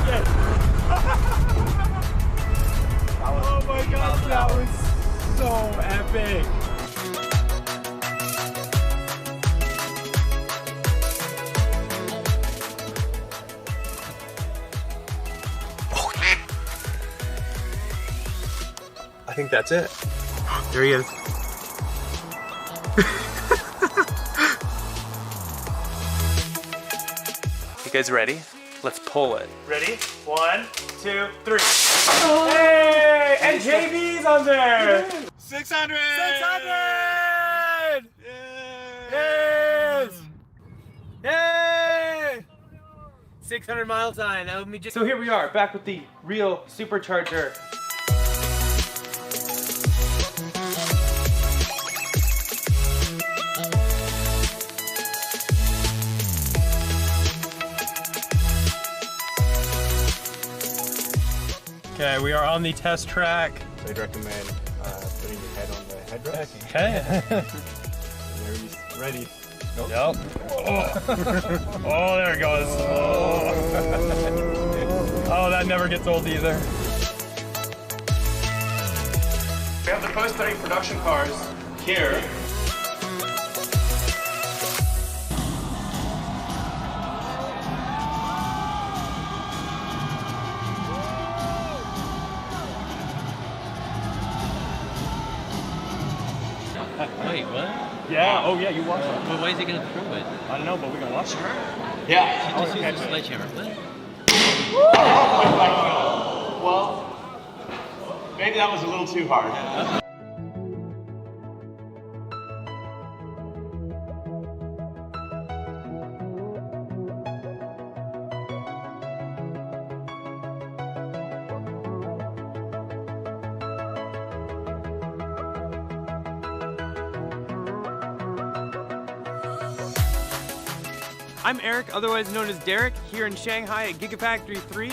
shit. Oh my god, that was so epic. I think that's it. There he is. You guys ready? Let's pull it. Ready? 1, 2, 3. Oh. Hey! And JB's on there! 600! 600! Yes! Yay! 600 mile time. That would be just. So here we are, back with the real supercharger. Okay, we are on the test track. So I'd recommend putting your head on the headrest. Okay. There he's ready. Nope. Yep. Oh, there it goes. Oh, that never gets old either. We have the post-study production cars here. Wait, what? Yeah, oh yeah, you watch it. Well, why is he gonna throw it? I don't know, but we're gonna watch it. Yeah. Just use a sledgehammer. What? Well, maybe that was a little too hard. I'm Eric, otherwise known as Derek, here in Shanghai at Gigafactory 3.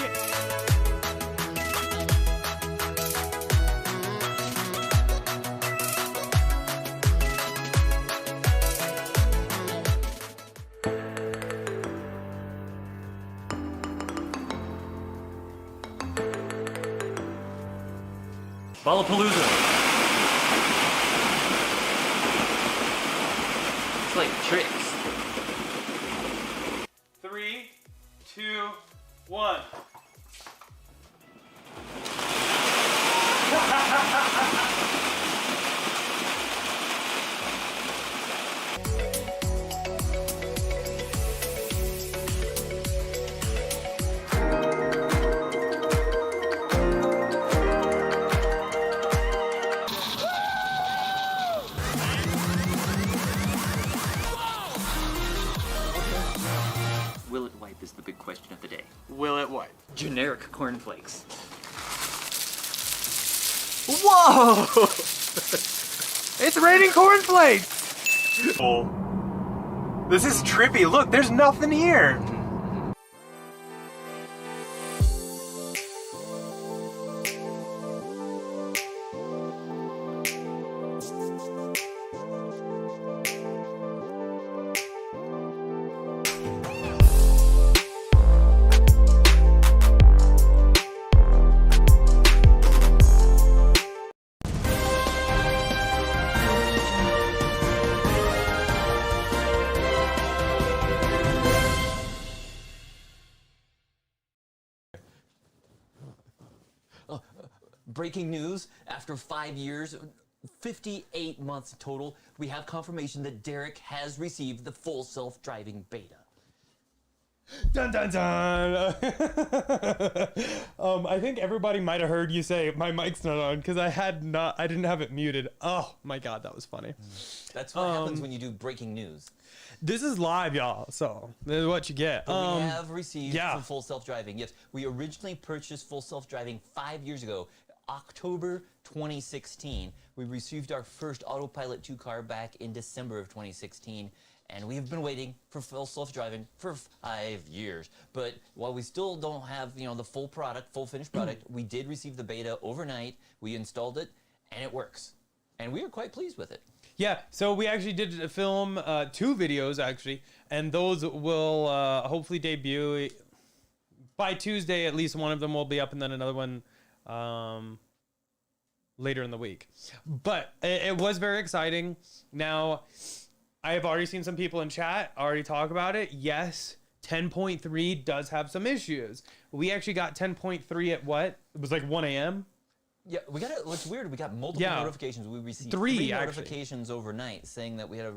Ballapalooza. It's like tricks. 3, 2, 1. Will it wipe is the big question of the day. Will it wipe? Generic cornflakes. Whoa! It's raining cornflakes! Oh. This is trippy. Look, there's nothing here. Breaking news, after 5 years, 58 months total, we have confirmation that Derek has received the full self-driving beta. Dun dun dun! I think everybody might have heard you say my mic's not on because I didn't have it muted. Oh my god, that was funny. That's what happens when you do breaking news. This is live, y'all, so this is what you get. But we have received yeah. full self-driving. Yes, we originally purchased full self-driving 5 years ago, October 2016. We received our first Autopilot 2 car back in December of 2016. And we've been waiting for full self-driving for 5 years. But while we still don't have, the full product, full finished product, we did receive the beta overnight. We installed it, and it works. And we are quite pleased with it. Yeah, so we actually did film 2 videos, actually, and those will hopefully debut by Tuesday, at least one of them will be up, and then another one later in the week. But it was very exciting. Now, I have already seen some people in chat already talk about it. Yes, 10.3 does have some issues. We actually got 10.3 at what? It was like 1 a.m. Yeah, we got it. What's weird, we got multiple notifications. We received three notifications overnight saying that we had it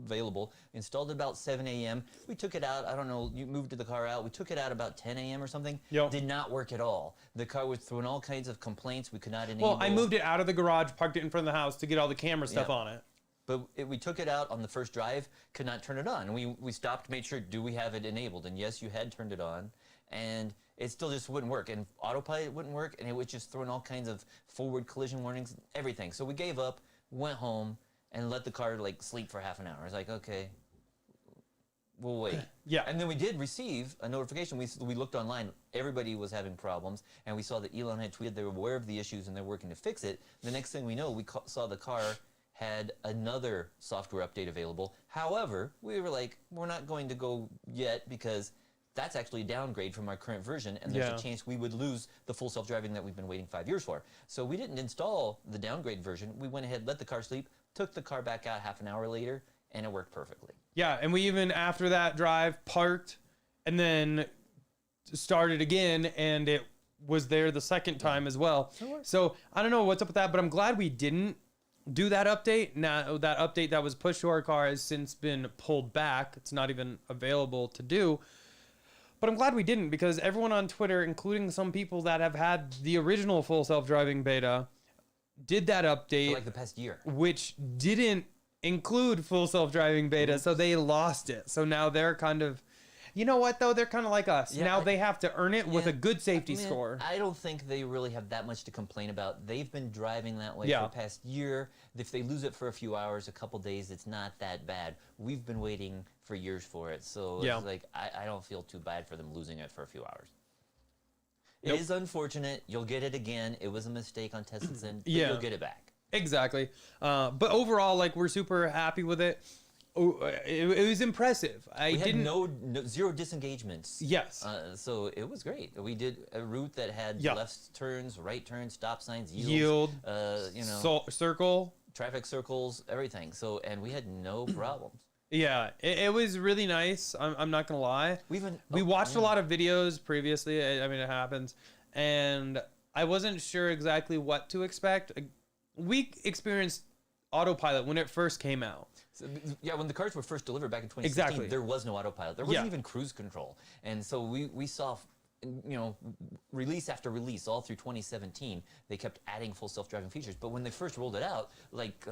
available. Installed at about 7 a.m. We took it out. I don't know. You moved the car out. We took it out about 10 a.m. or something. Yep. Did not work at all. The car was throwing all kinds of complaints. We could not enable. Well, I moved it out of the garage, parked it in front of the house to get all the camera stuff on it. But we took it out on the first drive, could not turn it on. And we stopped, made sure, do we have it enabled? And yes, you had turned it on. And it still just wouldn't work. And autopilot wouldn't work. And it was just throwing all kinds of forward collision warnings, everything. So we gave up, went home, and let the car like sleep for half an hour. It's like, okay, we'll wait. Yeah. And then we did receive a notification. We looked online. Everybody was having problems. And we saw that Elon had tweeted they were aware of the issues and they're working to fix it. The next thing we know, we saw the car had another software update available. However, we were like, we're not going to go yet because that's actually a downgrade from our current version, and there's a chance we would lose the full self-driving that we've been waiting 5 years for. So we didn't install the downgrade version. We went ahead, let the car sleep, took the car back out half an hour later, and it worked perfectly. Yeah, and we even, after that drive, parked, and then started again, and it was there the second time as well. So I don't know what's up with that, but I'm glad we didn't do that update. Now, that update that was pushed to our car has since been pulled back. It's not even available to do. But I'm glad we didn't, because everyone on Twitter, including some people that have had the original full self-driving beta, did that update. For like the past year. Which didn't include full self-driving beta, so they lost it. So now they're kind of, you know what though? They're kind of like us. Yeah, now they have to earn it with a good safety score. I don't think they really have that much to complain about. They've been driving that way for the past year. If they lose it for a few hours, a couple days, it's not that bad. We've been waiting for years for it, so it's like I don't feel too bad for them losing it for a few hours. It is unfortunate. You'll get it again. It was a mistake on Tesla's end, but you'll get it back. Exactly. But overall, like, we're super happy with it. It was impressive. We had zero disengagements. Yes. So it was great. We did a route that had left turns, right turns, stop signs, yield, circle, traffic circles, everything. So, and we had no problems. Yeah, it was really nice. I'm not gonna lie. We watched a lot of videos previously. I mean, it happens, and I wasn't sure exactly what to expect. We experienced autopilot when it first came out. So, yeah, when the cars were first delivered back in 2016, there was no autopilot. There wasn't even cruise control. And so we saw, you know, release after release all through 2017, they kept adding full self-driving features. But when they first rolled it out, like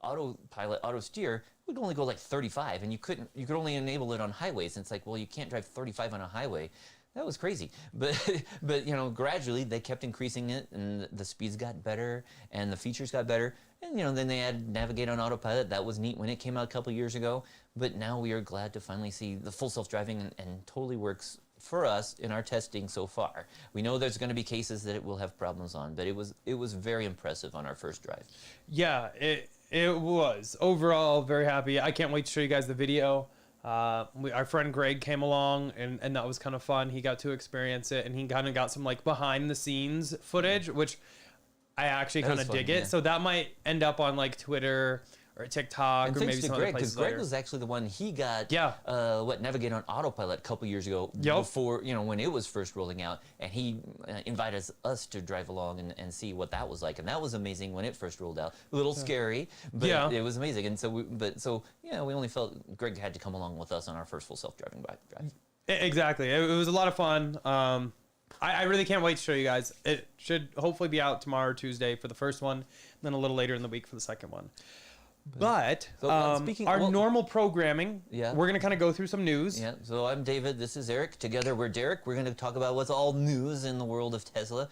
autopilot, auto steer, would only go like 35, and you could only enable it on highways. And it's like, well, you can't drive 35 on a highway. That was crazy, but you know, gradually they kept increasing it, and the speeds got better, and the features got better, and you know, then they had navigate on autopilot. That was neat when it came out a couple years ago, but now we are glad to finally see the full self-driving and totally works for us in our testing so far. We know there's going to be cases that it will have problems on, but it was very impressive on our first drive. Yeah, it was overall very happy. I can't wait to show you guys the video. Our friend Greg came along, and that was kind of fun. He got to experience it, and he kind of got some like behind the scenes footage, which I actually kind of dig it. So that might end up on like Twitter or TikTok, and or maybe some other places. Because Greg was actually the one, he got navigate on autopilot a couple years ago, before, you know, when it was first rolling out, and he invited us to drive along and see what that was like, and that was amazing when it first rolled out. A little scary, but it was amazing. And so we only felt Greg had to come along with us on our first full self-driving drive. Exactly, it was a lot of fun. I really can't wait to show you guys. It should hopefully be out tomorrow or Tuesday for the first one, then a little later in the week for the second one. But our normal programming, we're going to kind of go through some news. Yeah, so I'm David, this is Eric. Together we're Derek. We're going to talk about what's all news in the world of Tesla.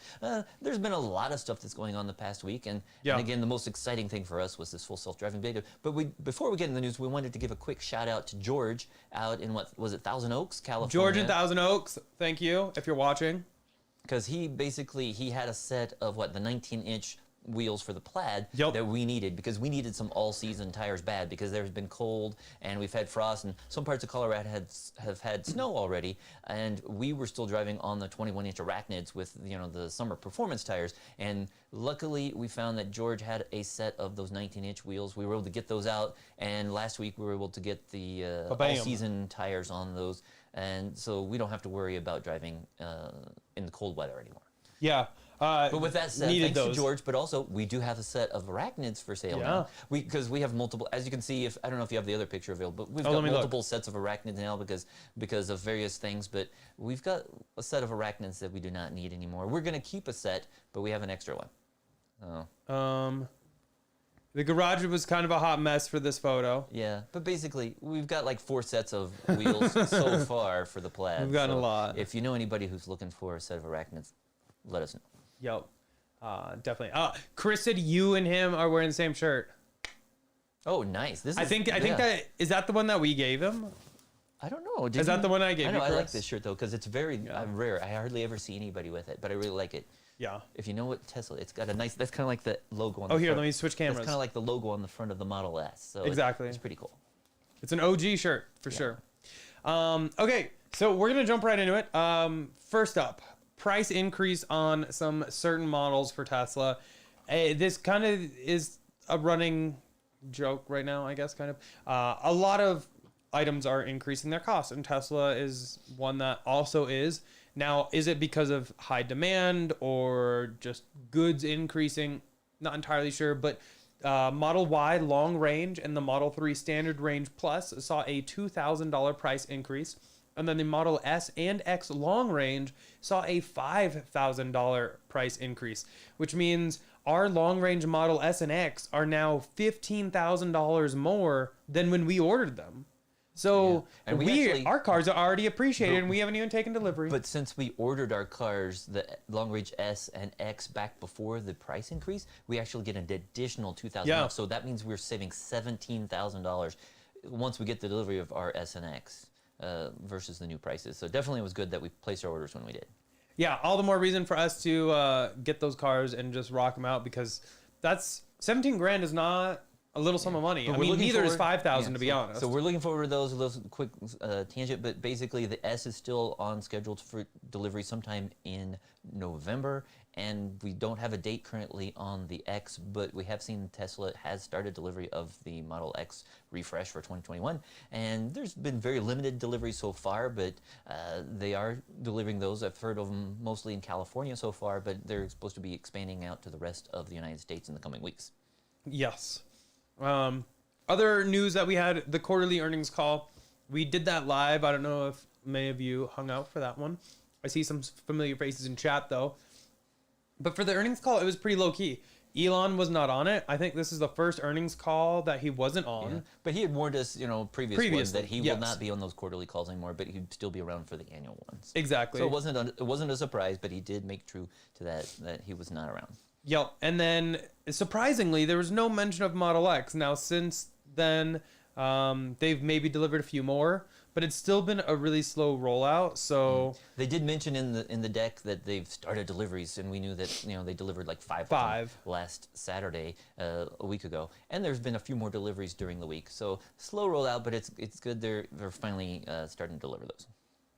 There's been a lot of stuff that's going on the past week, and again, the most exciting thing for us was this full self-driving beta. But before we get in the news, we wanted to give a quick shout out to George out in, what was it, Thousand Oaks, California? George in Thousand Oaks, thank you, if you're watching. Because he had a set of, what, the 19-inch wheels for the Plaid Yep. that we needed, because we needed some all-season tires bad, because there's been cold and we've had frost, and some parts of Colorado have had snow already, and we were still driving on the 21-inch Arachnids with the summer performance tires. And luckily we found that George had a set of those 19-inch wheels. We were able to get those out, and last week we were able to get the all-season tires on those, and so we don't have to worry about driving in the cold weather anymore. Yeah. But with that said, thanks those. to George, but also we do have a set of Arachnids for sale now. Because we have multiple, as you can see, I don't know if you have the other picture available, but we've got multiple sets of Arachnids now because of various things, but we've got a set of Arachnids that we do not need anymore. We're going to keep a set, but we have an extra one. The garage was kind of a hot mess for this photo. Yeah, but basically, we've got like 4 sets of wheels so far for the Plaid. We've gotten a lot. If you know anybody who's looking for a set of Arachnids, let us know. Yep. Definitely. Chris said you and him are wearing the same shirt. Oh, nice. I think that is that the one that we gave him? I don't know. Is that the one I gave you, I know, Chris? I like this shirt though, because it's very rare. I hardly ever see anybody with it, but I really like it. Yeah. If you know what Tesla, it's got a nice, that's kind of like the logo on Oh, the here, front. let me switch cameras. It's kind of like the logo on the front of the Model S. So Exactly. It's pretty cool. It's an OG shirt for sure. Okay, so we're gonna jump right into it. First up, price increase on some certain models for Tesla. This kind of is a running joke right now, I guess, kind of. A lot of items are increasing their costs, and Tesla is one that also is. Now, is it because of high demand or just goods increasing? Not entirely sure, but Model Y long range and the Model 3 standard range plus saw a $2,000 price increase. And then the Model S and X long range saw a $5,000 price increase, which means our long range Model S and X are now $15,000 more than when we ordered them. So and our cars are already appreciated, and we haven't even taken delivery. But since we ordered our cars, the long range S and X, back before the price increase, we actually get an additional $2,000 off. So that means we're saving $17,000 once we get the delivery of our S and X versus the new prices. So definitely it was good that we placed our orders when we did. Yeah, all the more reason for us to get those cars and just rock them out, because that's 17 grand is not a little sum of money. I mean, neither is 5,000 to be honest. So we're looking forward to those quick tangent, but basically the S is still on schedule for delivery sometime in November, and we don't have a date currently on the X, but we have seen Tesla has started delivery of the Model X refresh for 2021, and there's been very limited deliveries so far, but they are delivering those. I've heard of them mostly in California so far, but they're supposed to be expanding out to the rest of the United States in the coming weeks. Yes. Other news that we had, the quarterly earnings call. We did that live. I don't know if many of you hung out for that one. I see some familiar faces in chat though. But for the earnings call, it was pretty low key. Elon was not on it. I think this is the first earnings call that he wasn't on. Yeah. But he had warned us, previously ones, that he will not be on those quarterly calls anymore, but he'd still be around for the annual ones. Exactly. So it wasn't a surprise, but he did make true to that he was not around. Yep. And then, surprisingly, there was no mention of Model X. Now, since then, they've maybe delivered a few more, but it's still been a really slow rollout. So they did mention in the deck that they've started deliveries, and we knew that they delivered like five last Saturday, a week ago, and there's been a few more deliveries during the week. So slow rollout, but it's good they're finally starting to deliver those.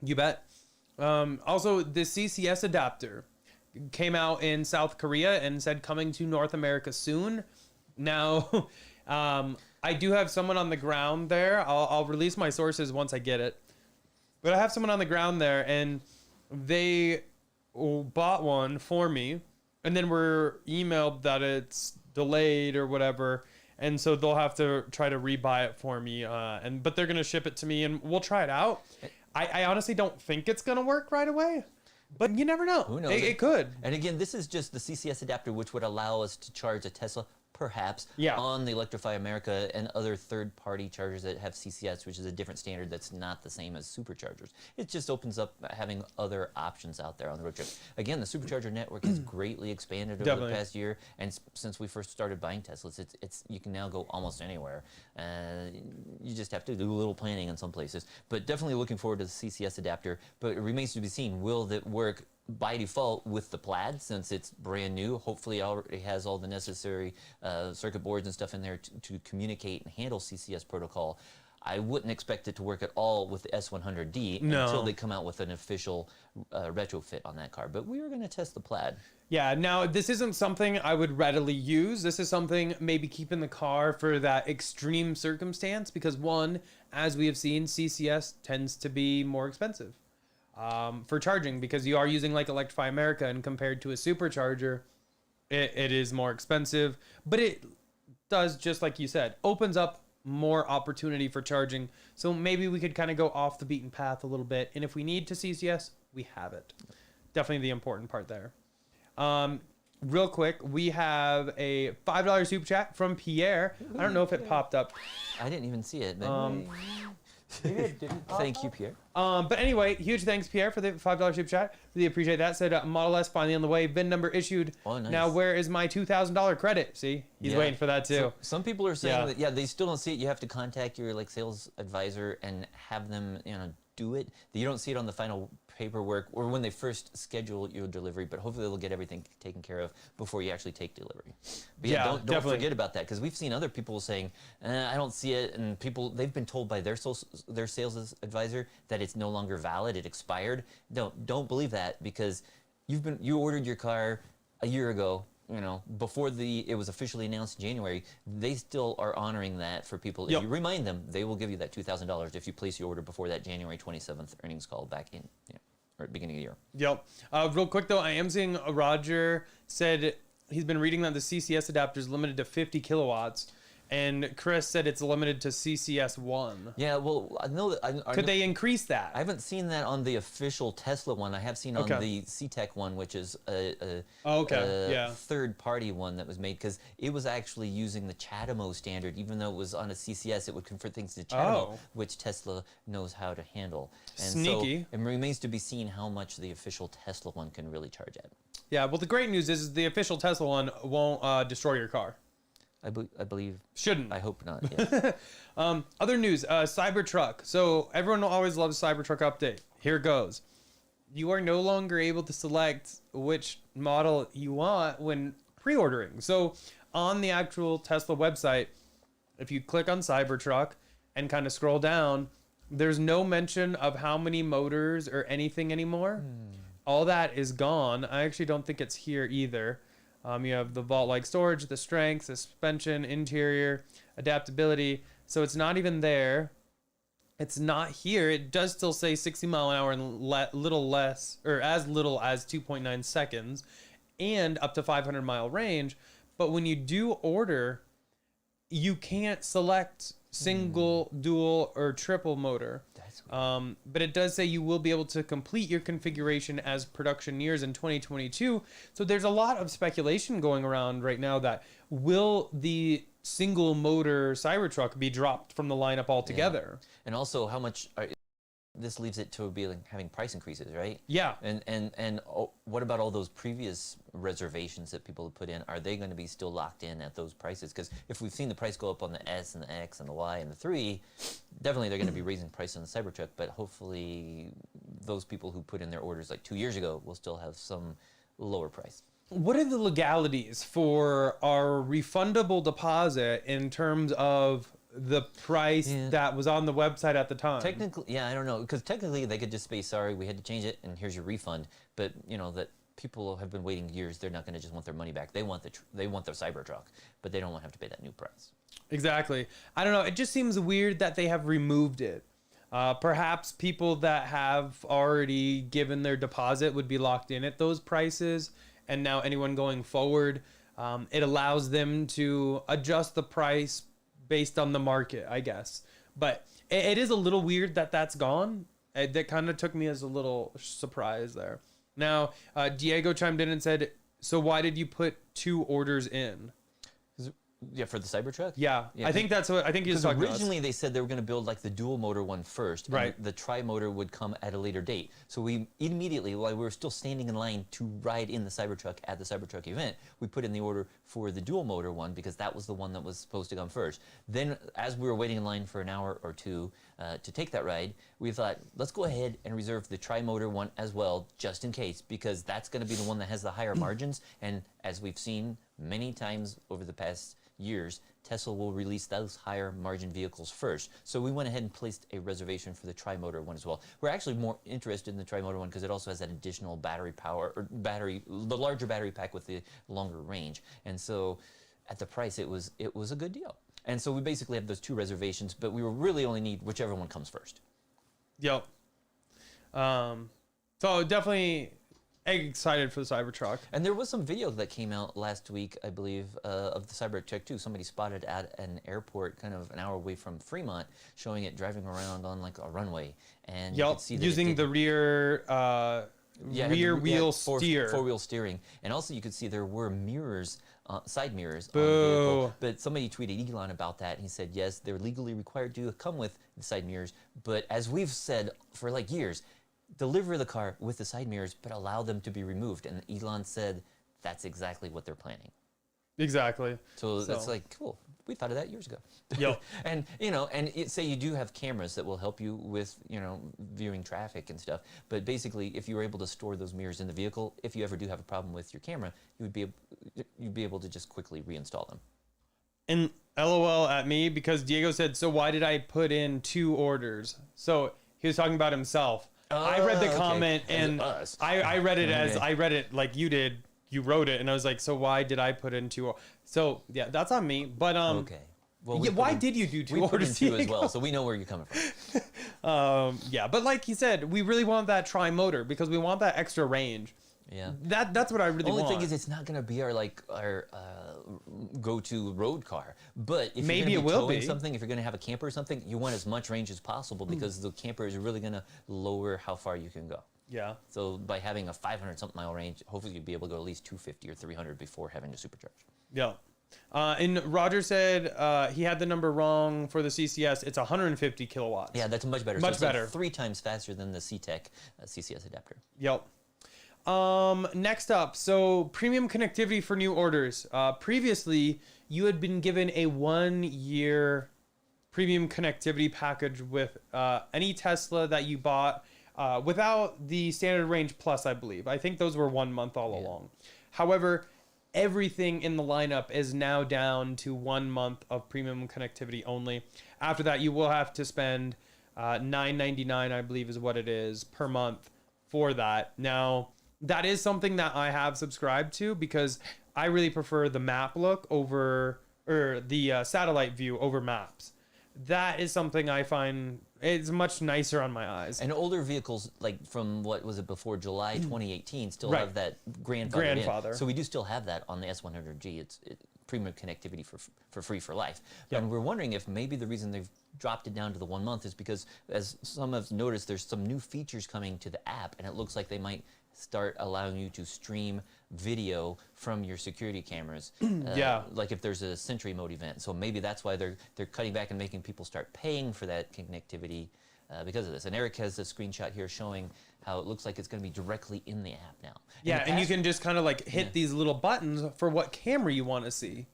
You bet. Also, the CCS adapter came out in South Korea and said coming to North America soon. Now, I do have someone on the ground there. I'll release my sources once I get it. But I have someone on the ground there, and they bought one for me, and then were emailed that it's delayed or whatever, and so they'll have to try to rebuy it for me. But they're gonna ship it to me, and we'll try it out. I honestly don't think it's gonna work right away. But you never know. Who knows? It could. And again, this is just the CCS adapter, which would allow us to charge a Tesla, perhaps, on the Electrify America and other third-party chargers that have CCS, which is a different standard that's not the same as superchargers. It just opens up having other options out there on the road trip. Again, the supercharger network has greatly expanded over the past year, and since we first started buying Teslas, it's you can now go almost anywhere. You just have to do a little planning in some places. But definitely looking forward to the CCS adapter. But it remains to be seen, will that work by default with the Plaid, since it's brand new. Hopefully, it already has all the necessary circuit boards and stuff in there to communicate and handle CCS protocol. I wouldn't expect it to work at all with the S100D until they come out with an official retrofit on that car. But we were going to test the Plaid. Yeah, now this isn't something I would readily use. This is something maybe keep in the car for that extreme circumstance because one, as we have seen, CCS tends to be more expensive for charging because you are using like Electrify America, and compared to a supercharger, it is more expensive. But it does, just like you said, opens up more opportunity for charging. So maybe we could kind of go off the beaten path a little bit. And if we need to CCS, we have it. Definitely the important part there. Real quick, we have a $5 super chat from Pierre. I don't know if it popped up. I didn't even see it. But Maybe it didn't pop thank up. you, Pierre. But anyway, huge thanks, Pierre, for the $5 super chat. Really appreciate that. Said Model S finally on the way. VIN number issued. Oh, nice. Now, where is my $2,000 credit? See, he's waiting for that too. So, some people are saying that they still don't see it. You have to contact your sales advisor and have them do it. You don't see it on the final paperwork or when they first schedule your delivery, but hopefully they'll get everything taken care of before you actually take delivery. But don't forget about that, because we've seen other people saying, I don't see it, and they've been told by their sales advisor that it's no longer valid, it expired. Don't believe that, because you ordered your car a year ago, before it was officially announced in January. They still are honoring that for people. If you remind them, they will give you that $2,000 if you place your order before that January 27th earnings call back in, or beginning of the year. Yep. Real quick though, I am seeing Roger said he's been reading that the CCS adapter is limited to 50 kilowatts. And Chris said it's limited to CCS1. Yeah, well, I know that. Could they increase that? I haven't seen that on the official Tesla one. I have seen on the C-Tech one, which is a third-party one that was made, because it was actually using the CHAdeMO standard. Even though it was on a CCS, it would convert things to CHAdeMO, which Tesla knows how to handle. And Sneaky. So it remains to be seen how much the official Tesla one can really charge at. Yeah, well, the great news is the official Tesla one won't destroy your car. I believe. Shouldn't. I hope not. Yes. Other news, Cybertruck. So everyone always loves Cybertruck update. Here goes. You are no longer able to select which model you want when pre-ordering. So on the actual Tesla website, if you click on Cybertruck and kind of scroll down, there's no mention of how many motors or anything anymore. All that is gone. I actually don't think it's here either. You have the vault-like storage, the strength, suspension, interior, adaptability. So it's not even there. It's not here. It does still say 60 mile an hour and little less, or as little as 2.9 seconds, and up to 500 mile range. But when you do order, you can't select single, dual, or triple motor. But it does say you will be able to complete your configuration as production nears in 2022. So there's a lot of speculation going around right now that will the single motor Cybertruck be dropped from the lineup altogether? Yeah. And also how much this leaves it to be having price increases, right? Yeah. And what about all those previous reservations that people have put in? Are they going to be still locked in at those prices? Because if we've seen the price go up on the S and the X and the Y and the 3, definitely they're going to be raising price on the Cybertruck. But hopefully those people who put in their orders like 2 years ago will still have some lower price. What are the legalities for our refundable deposit in terms of the price that was on the website at the time? Technically, yeah, I don't know, because technically they could just say, sorry, we had to change it, and here's your refund. But that people have been waiting years. They're not going to just want their money back. They want their Cybertruck, but they don't want to have to pay that new price. Exactly. I don't know. It just seems weird that they have removed it. Perhaps people that have already given their deposit would be locked in at those prices, and now anyone going forward, it allows them to adjust the price based on the market, I guess. But it is a little weird that that's gone. That kind of took me as a little surprise there. Now, Diego chimed in and said, so why did you put 2 orders in? Yeah, for the Cybertruck? Yeah, Yeah, I think that's what I think he was because talking originally they said they were going to build like the dual motor one first, and Right. the tri-motor would come at a later date. So we immediately, while we were still standing in line to ride in the Cybertruck at the Cybertruck event, we put in the order for the dual motor one because that was the one that was supposed to come first. Then, as we were waiting in line for an hour or two to take that ride, we thought, let's go ahead and reserve the tri-motor one as well, just in case, because that's going to be the one that has the higher margins. And as we've seen many times over the past years, Tesla will release those higher margin vehicles first. So we went ahead and placed a reservation for the tri-motor one as well. We're actually more interested in the tri-motor one because it also has that additional battery power, or the larger battery pack with the longer range. And so at the price, it was a good deal. And so we basically have those two reservations, but we will really only need whichever one comes first. Yep. So definitely excited for the Cybertruck. And there was some video that came out last week, I believe, of the Cybertruck too. Somebody spotted at an airport, kind of an hour away from Fremont, showing it driving around on like a runway, and you Yep. could see that Using the rear rear wheel steer. four-wheel steering, and also you could see there were mirrors, side mirrors Boo. on the vehicle. But somebody tweeted Elon about that, and he said yes, they're legally required to come with the side mirrors, but as we've said for like years, deliver the car with the side mirrors, but allow them to be removed. And Elon said that's exactly what they're planning. Exactly. So that's like, cool. We thought of that years ago. Yep. And, say you do have cameras that will help you with, viewing traffic and stuff. But basically, if you were able to store those mirrors in the vehicle, if you ever do have a problem with your camera, you'd be able to just quickly reinstall them. And LOL at me because Diego said, so why did I put in 2 orders? So he was talking about himself. I read the comment and I read it as I read it like you did. You wrote it and I was like, so why did I put in 2? So yeah, that's on me. But okay. Well, why did you do 2 orders? We put in 2 as well, so we know where you're coming from. Yeah, but like he said, we really want that tri-motor because we want that extra range. Yeah. That's what I really want. The only thing is, it's not going to be our go-to road car. But if Maybe you're it going to will be towing be. something, if you're going to have a camper or something, you want as much range as possible because the camper is really going to lower how far you can go. Yeah. So by having a 500-something mile range, hopefully you'll be able to go at least 250 or 300 before having to supercharge. Yeah. And Roger said he had the number wrong for the CCS. It's 150 kilowatts. Yeah, that's much better. Much so it's better. Like 3 times faster than the C-Tech CCS adapter. Yep. Next up, so premium connectivity for new orders. Previously, you had been given a 1-year premium connectivity package with any Tesla that you bought without the standard range plus, I believe. I think those were 1 month all along. However, everything in the lineup is now down to 1 month of premium connectivity only. After that, you will have to spend $9.99, I believe is what it is, per month for that. Now, that is something that I have subscribed to because I really prefer the map look over, or the satellite view over maps. That is something I find it's much nicer on my eyes. And older vehicles, like from what was it before July 2018, still Right. have that grandfather. So we do still have that on the S100G. It's premium connectivity for free for life. Yep. And we're wondering if maybe the reason they've dropped it down to the 1 month is because, as some have noticed, there's some new features coming to the app, and it looks like they might start allowing you to stream video from your security cameras. Yeah. Like if there's a Sentry Mode event. So maybe that's why they're cutting back and making people start paying for that connectivity because of this. And Eric has a screenshot here showing how it looks like it's going to be directly in the app now. Yeah, and you can just kind of like hit these little buttons for what camera you want to see.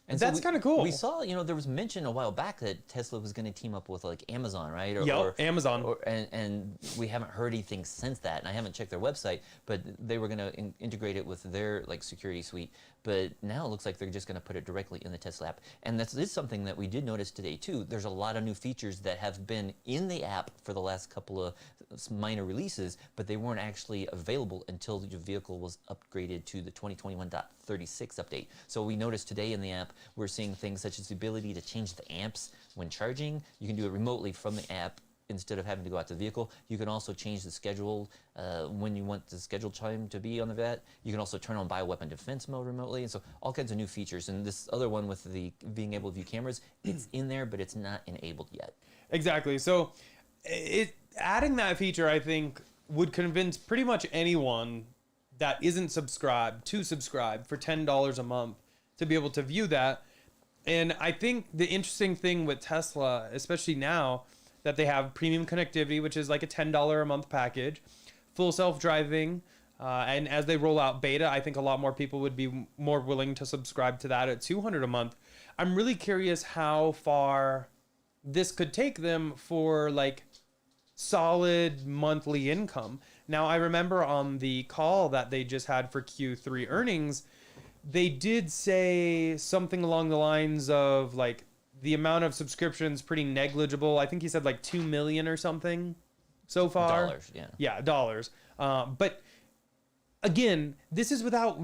And that's kind of cool. We saw, there was mention a while back that Tesla was going to team up with like Amazon, right? Amazon. And we haven't heard anything since that. And I haven't checked their website, but they were going to integrate it with their like security suite. But now it looks like they're just going to put it directly in the Tesla app. And this is something that we did notice today too. There's a lot of new features that have been in the app for the last couple of minor releases, but they weren't actually available until the vehicle was upgraded to the 2021.36 update. So we noticed today in the app, we're seeing things such as the ability to change the amps when charging. You can do it remotely from the app instead of having to go out to the vehicle. You can also change the schedule when you want the scheduled time to be on the vet. You can also turn on bioweapon defense mode remotely. And so all kinds of new features. And this other one with the being able to view cameras, it's in there, but it's not enabled yet. Exactly. So adding that feature, I think, would convince pretty much anyone that isn't subscribed to subscribe for $10 a month to be able to view that. And I think the interesting thing with Tesla, especially now that they have premium connectivity, which is like a $10 a month package, full self-driving, and as they roll out beta, I think a lot more people would be more willing to subscribe to that at $200 a month. I'm really curious how far this could take them for like solid monthly income. Now, I remember on the call that they just had for Q3 earnings, they did say something along the lines of like the amount of subscriptions pretty negligible. I think he said like 2 million or something so far. Dollars, yeah. Yeah, dollars. But again, this is without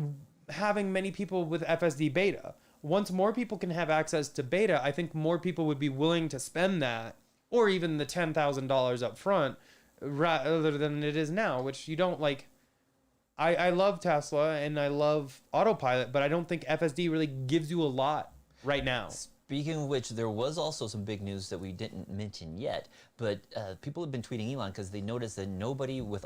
having many people with FSD beta. Once more people can have access to beta, I think more people would be willing to spend that, or even the $10,000 up front, rather than it is now, which you don't like. I love Tesla and I love autopilot, but I don't think FSD really gives you a lot right now. Speaking of which, there was also some big news that we didn't mention yet, but people have been tweeting Elon because they noticed that nobody with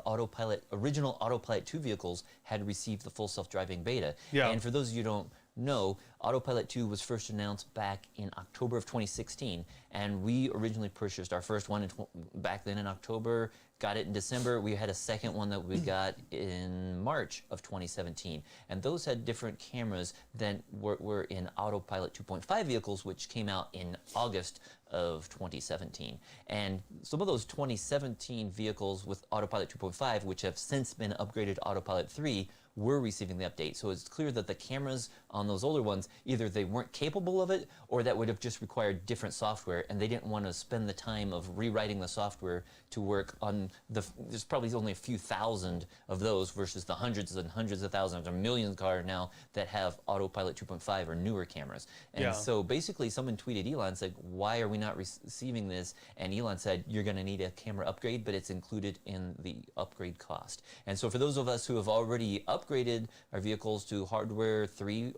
original Autopilot 2 vehicles had received the full self-driving beta. Yeah. And for those of you who don't know, Autopilot 2 was first announced back in October of 2016, and we originally purchased our first one back then in October, got it in December. We had a second one that we got in March of 2017, and those had different cameras than were in Autopilot 2.5 vehicles, which came out in August of 2017. And some of those 2017 vehicles with Autopilot 2.5, which have since been upgraded to Autopilot 3, were receiving the update. So it's clear that the cameras on those older ones, either they weren't capable of it, or that would have just required different software, and they didn't want to spend the time of rewriting the software to work on there's probably only a few thousand of those versus the hundreds and hundreds of thousands or millions of cars now that have Autopilot 2.5 or newer cameras. And so basically someone tweeted Elon, said, why are we not receiving this? And Elon said, you're going to need a camera upgrade, but it's included in the upgrade cost. And so for those of us who have already upgraded our vehicles to hardware 3,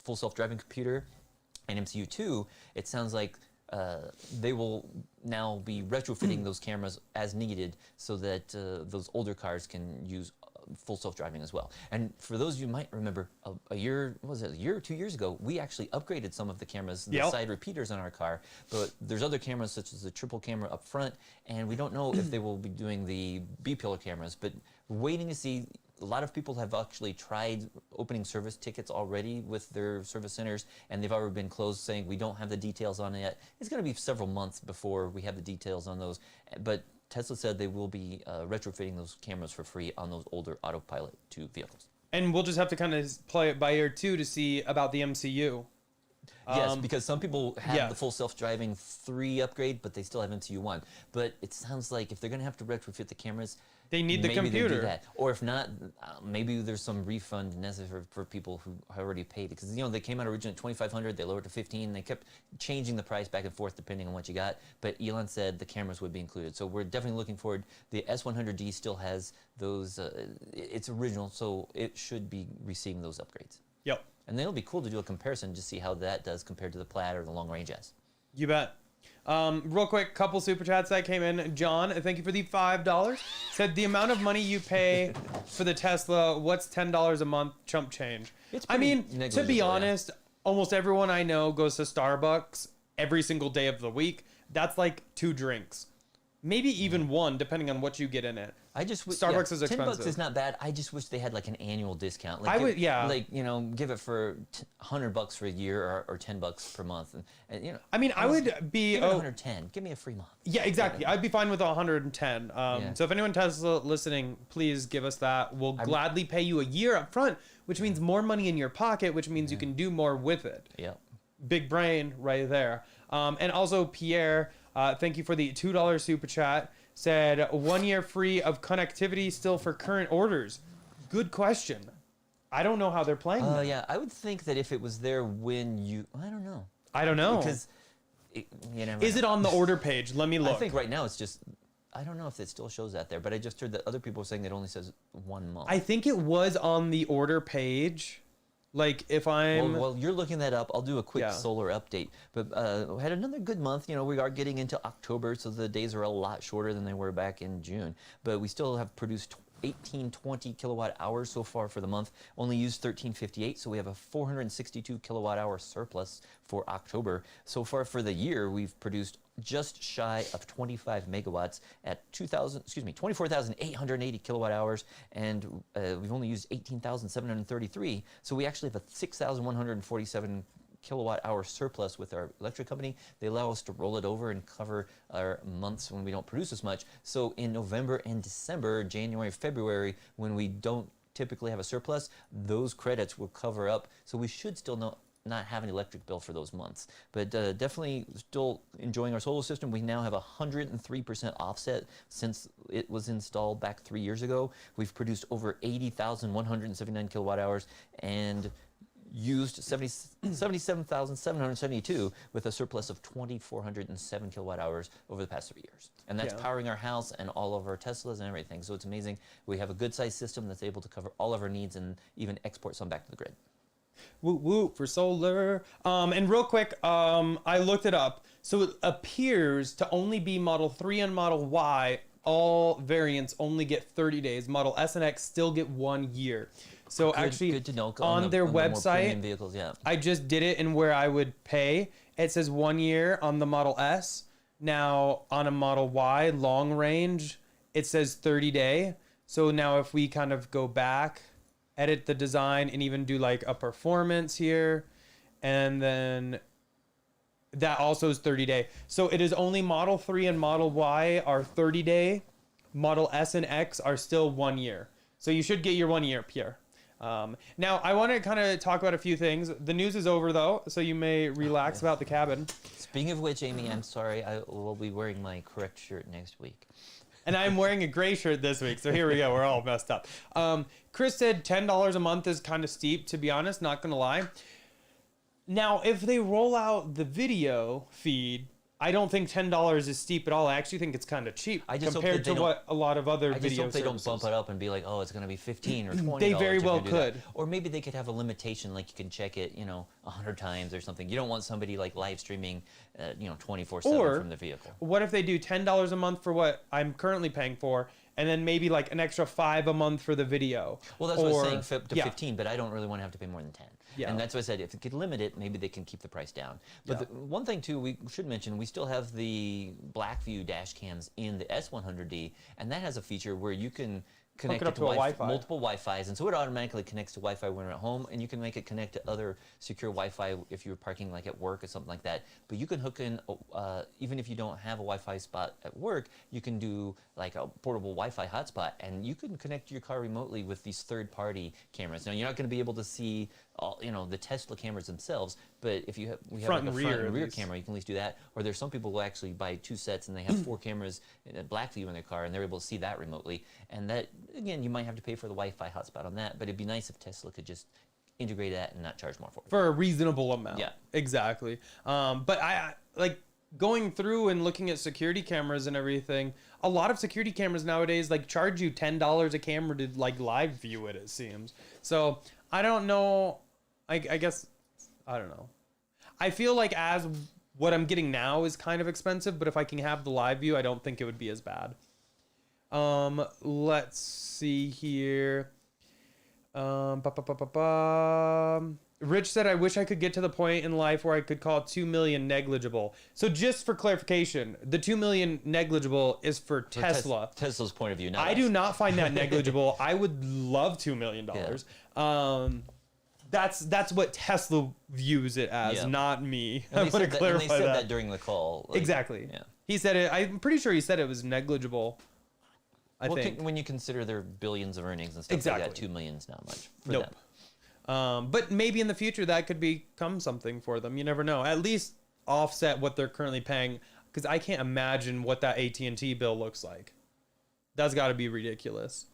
full self-driving computer, and MCU 2, it sounds like they will now be retrofitting those cameras as needed so that those older cars can use full self-driving as well. And for those of you who might remember, a year or 2 years ago, we actually upgraded some of the cameras, the side repeaters on our car. But there's other cameras such as the triple camera up front, and we don't know if they will be doing the B-pillar cameras, but we're waiting to see. A lot of people have actually tried opening service tickets already with their service centers, and they've already been closed, saying we don't have the details on it yet. It's going to be several months before we have the details on those. But Tesla said they will be retrofitting those cameras for free on those older Autopilot 2 vehicles. And we'll just have to kind of play it by ear too to see about the MCU. Yes, because some people have the full self-driving 3 upgrade, but they still have MCU 1. But it sounds like if they're going to have to retrofit the cameras, they need the maybe computer. They do that. Or if not, maybe there's some refund necessary for people who already paid it. Because, they came out originally at $2,500, they lowered to $1,500, they kept changing the price back and forth depending on what you got. But Elon said the cameras would be included. So we're definitely looking forward. The S100D still has those, it's original, so it should be receiving those upgrades. Yep. And then it'll be cool to do a comparison to see how that does compared to the Plaid or the Long Range S. You bet. Real quick, couple super chats that came in. John, thank you for the $5. Said the amount of money you pay for the Tesla, what's $10 a month chump change? I mean, to be honest, almost everyone I know goes to Starbucks every single day of the week. That's like 2 drinks. Maybe even 1, depending on what you get in it. I just Starbucks is expensive. $10 is not bad. I just wish they had like an annual discount. Like I would, give it for $100 for a year or $10 per month, and I mean, I would be give it 110. Give me a free month. Yeah, exactly. I'd be fine with 110. So if anyone Tesla listening, please give us that. We'll gladly pay you a year up front, which means more money in your pocket, which means you can do more with it. Yeah. Big brain right there. And also Pierre, thank you for the $2 super chat. Said 1 year free of connectivity still for current orders. Good question. I don't know how they're playing that. Yeah, I would think that if it was there when you, I don't know. Because is it on the order page? Let me look. I think right now it's just, I don't know if it still shows that there, but I just heard that other people were saying it only says 1 month. I think it was on the order page. Like if I'm... Well, you're looking that up. I'll do a quick solar update. But we had another good month. We are getting into October, so the days are a lot shorter than they were back in June. But we still have produced 1820 kilowatt hours so far for the month. Only used 1358, so we have a 462 kilowatt hour surplus for October. So far for the year, we've produced just shy of 25 megawatts at 24,880 kilowatt hours, and we've only used 18,733. So we actually have a 6,147 kilowatt hour surplus with our electric company. They allow us to roll it over and cover our months when we don't produce as much. So in November and December, January, February, when we don't typically have a surplus, those credits will cover up. So we should still not have an electric bill for those months. But definitely still enjoying our solar system. We now have 103% offset since it was installed back 3 years ago. We've produced over 80,179 kilowatt hours and used 77,772 with a surplus of 2,407 kilowatt hours over the past 3 years. And that's powering our house and all of our Teslas and everything. So it's amazing. We have a good sized system that's able to cover all of our needs and even export some back to the grid. Woo woo for solar. And real quick, I looked it up. So it appears to only be Model 3 and Model Y. All variants only get 30 days. Model S and X still get 1 year. So actually, good to know. on their website, vehicles, I just did it and where I would pay. It says 1 year on the Model S. Now on a Model Y long range, it says 30 day. So now if we kind of go back, edit the design and even do like a performance here, and then that also is 30 day. So it is only Model 3 and Model Y are 30 day. Model S and X are still 1 year. So you should get your 1 year, Pierre. Now, I want to kind of talk about a few things. The news is over, though, so you may relax about the cabin. Speaking of which, Amy, I'm sorry. I will be wearing my correct shirt next week. And I'm wearing a gray shirt this week, so here we go. We're all messed up. Chris said $10 a month is kind of steep, to be honest, not going to lie. Now, if they roll out the video feed, I don't think $10 is steep at all. I actually think it's kind of cheap compared to what a lot of other video services. I just hope they don't bump it up and be like, oh, it's going to be $15 or $20. They very well could. Or maybe they could have a limitation, like you can check it, 100 times or something. You don't want somebody like live streaming, 24/7 from the vehicle. What if they do $10 a month for what I'm currently paying for, and then maybe like an extra $5 a month for the video? Well, that's what I was saying, to 15, but I don't really want to have to pay more than 10. Yeah. And that's what I said. If they could limit it, maybe they can keep the price down. But the one thing, too, we should mention, we still have the Blackview dash cams in the S100D, and that has a feature where you can connect it to Wi-Fi. multiple Wi-Fis, and so it automatically connects to Wi-Fi when you're at home, and you can make it connect to other secure Wi-Fi if you're parking like at work or something like that. But you can hook in, even if you don't have a Wi-Fi spot at work, you can do like a portable Wi-Fi hotspot, and you can connect your car remotely with these third-party cameras. Now, you're not going to be able to see all, the Tesla cameras themselves, but if we have front like a and front and rear rear camera, you can at least do that. Or there's some people who actually buy 2 sets and they have 4 cameras in a Blackview in their car, and they're able to see that remotely. And that, again, you might have to pay for the Wi-Fi hotspot on that, but it'd be nice if Tesla could just integrate that and not charge more for it. For a reasonable amount. Yeah. Exactly. But I like going through and looking at security cameras and everything. A lot of security cameras nowadays like charge you $10 a camera to like live view it seems. So I don't know. I guess, I don't know. I feel like as what I'm getting now is kind of expensive, but if I can have the live view, I don't think it would be as bad. Let's see here. Rich said, I wish I could get to the point in life where I could call 2 million negligible. So just for clarification, the 2 million negligible is for Tesla. Tesla's point of view. Not I do not find that negligible. I would love $2 million. Yeah. That's what Tesla views it as, not me. And I want to clarify and they said that during the call. Exactly. Yeah. He said it. I'm pretty sure he said it was negligible. I think. When you consider their billions of earnings and stuff like that, 2 million is not much for them. But maybe in the future that could become something for them. You never know. At least offset what they're currently paying, because I can't imagine what that AT&T bill looks like. That's got to be ridiculous.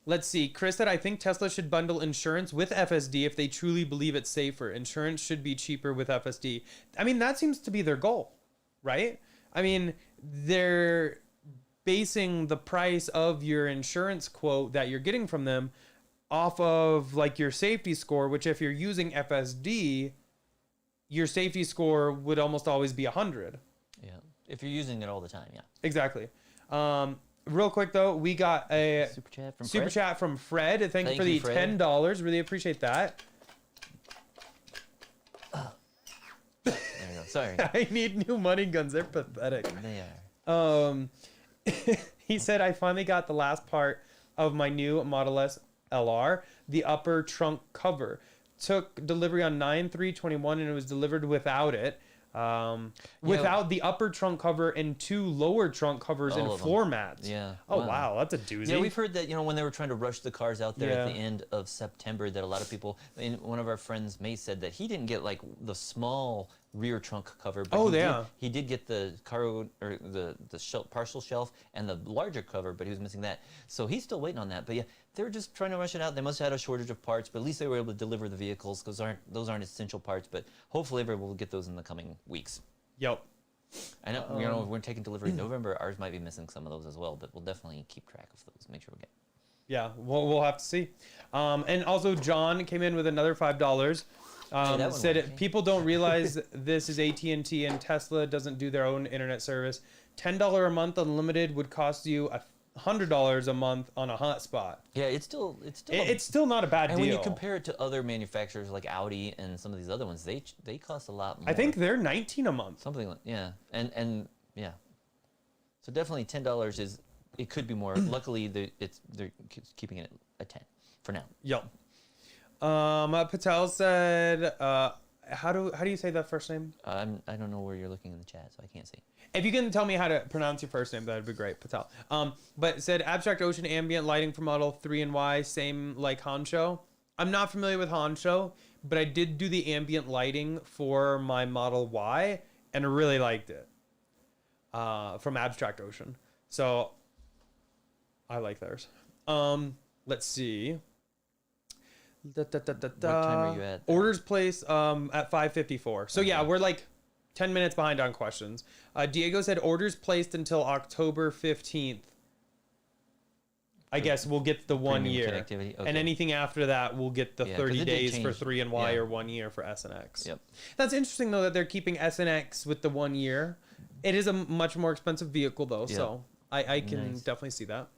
Let's see. Chris said, I think Tesla should bundle insurance with FSD if they truly believe it's safer. Insurance should be cheaper with FSD. I mean, that seems to be their goal, right? I mean, they're basing the price of your insurance quote that you're getting from them off of like your safety score, which if you're using FSD, your safety score would almost always be 100. Yeah. If you're using it all the time, yeah. Exactly. real quick though, we got a super chat from Fred. Thank you for the $10. Really appreciate that. There you go. Sorry. I need new money guns. They're pathetic. They are. He said, I finally got the last part of my new Model S LR, the upper trunk cover. Took delivery on 9/3/21 and it was delivered without it. Without the upper trunk cover and 2 lower trunk covers and floor mats. Yeah. Oh, wow. That's a doozy. Yeah, we've heard that, when they were trying to rush the cars out there at the end of September, that a lot of people, and one of our friends, May, said that he didn't get, like, the small rear trunk cover. But he did get the cargo, or the partial shelf and the larger cover, but he was missing that. So he's still waiting on that. But yeah, they were just trying to rush it out. They must have had a shortage of parts, but at least they were able to deliver the vehicles, because those aren't essential parts. But hopefully everyone will get those in the coming weeks. Yep. I know, if we're taking delivery in November, ours might be missing some of those as well, but we'll definitely keep track of those, make sure we get. Yeah, we'll have to see. And also John came in with another $5. Said people don't realize this is AT&T and Tesla doesn't do their own internet service. $10 a month unlimited would cost you $100 a month on a hotspot. Yeah, it's still not a bad deal. And when you compare it to other manufacturers like Audi and some of these other ones, they cost a lot more. I think they're $19 a month. Something like and yeah. So definitely $10 is, it could be more. Luckily they're keeping it at 10 for now. Yep. Patel said, how do you say that first name? I don't know where you're looking in the chat, so I can't see. If you can tell me how to pronounce your first name, that'd be great, Patel. But it said Abstract Ocean ambient lighting for Model 3 and Y, same like Honsho. I'm not familiar with Honsho, but I did do the ambient lighting for my Model Y and really liked it. From Abstract Ocean. So I like theirs. Let's see. What time are you at? Orders placed at 5:54. So yeah, we're like 10 minutes behind on questions. Diego said orders placed until October 15th. I guess we'll get the 1 year. Okay. And anything after that, we'll get the 30 days for 3 and Y or 1 year for S and X. Yep. That's interesting, though, that they're keeping S and X with the 1 year. It is a much more expensive vehicle, though, so I can definitely see that.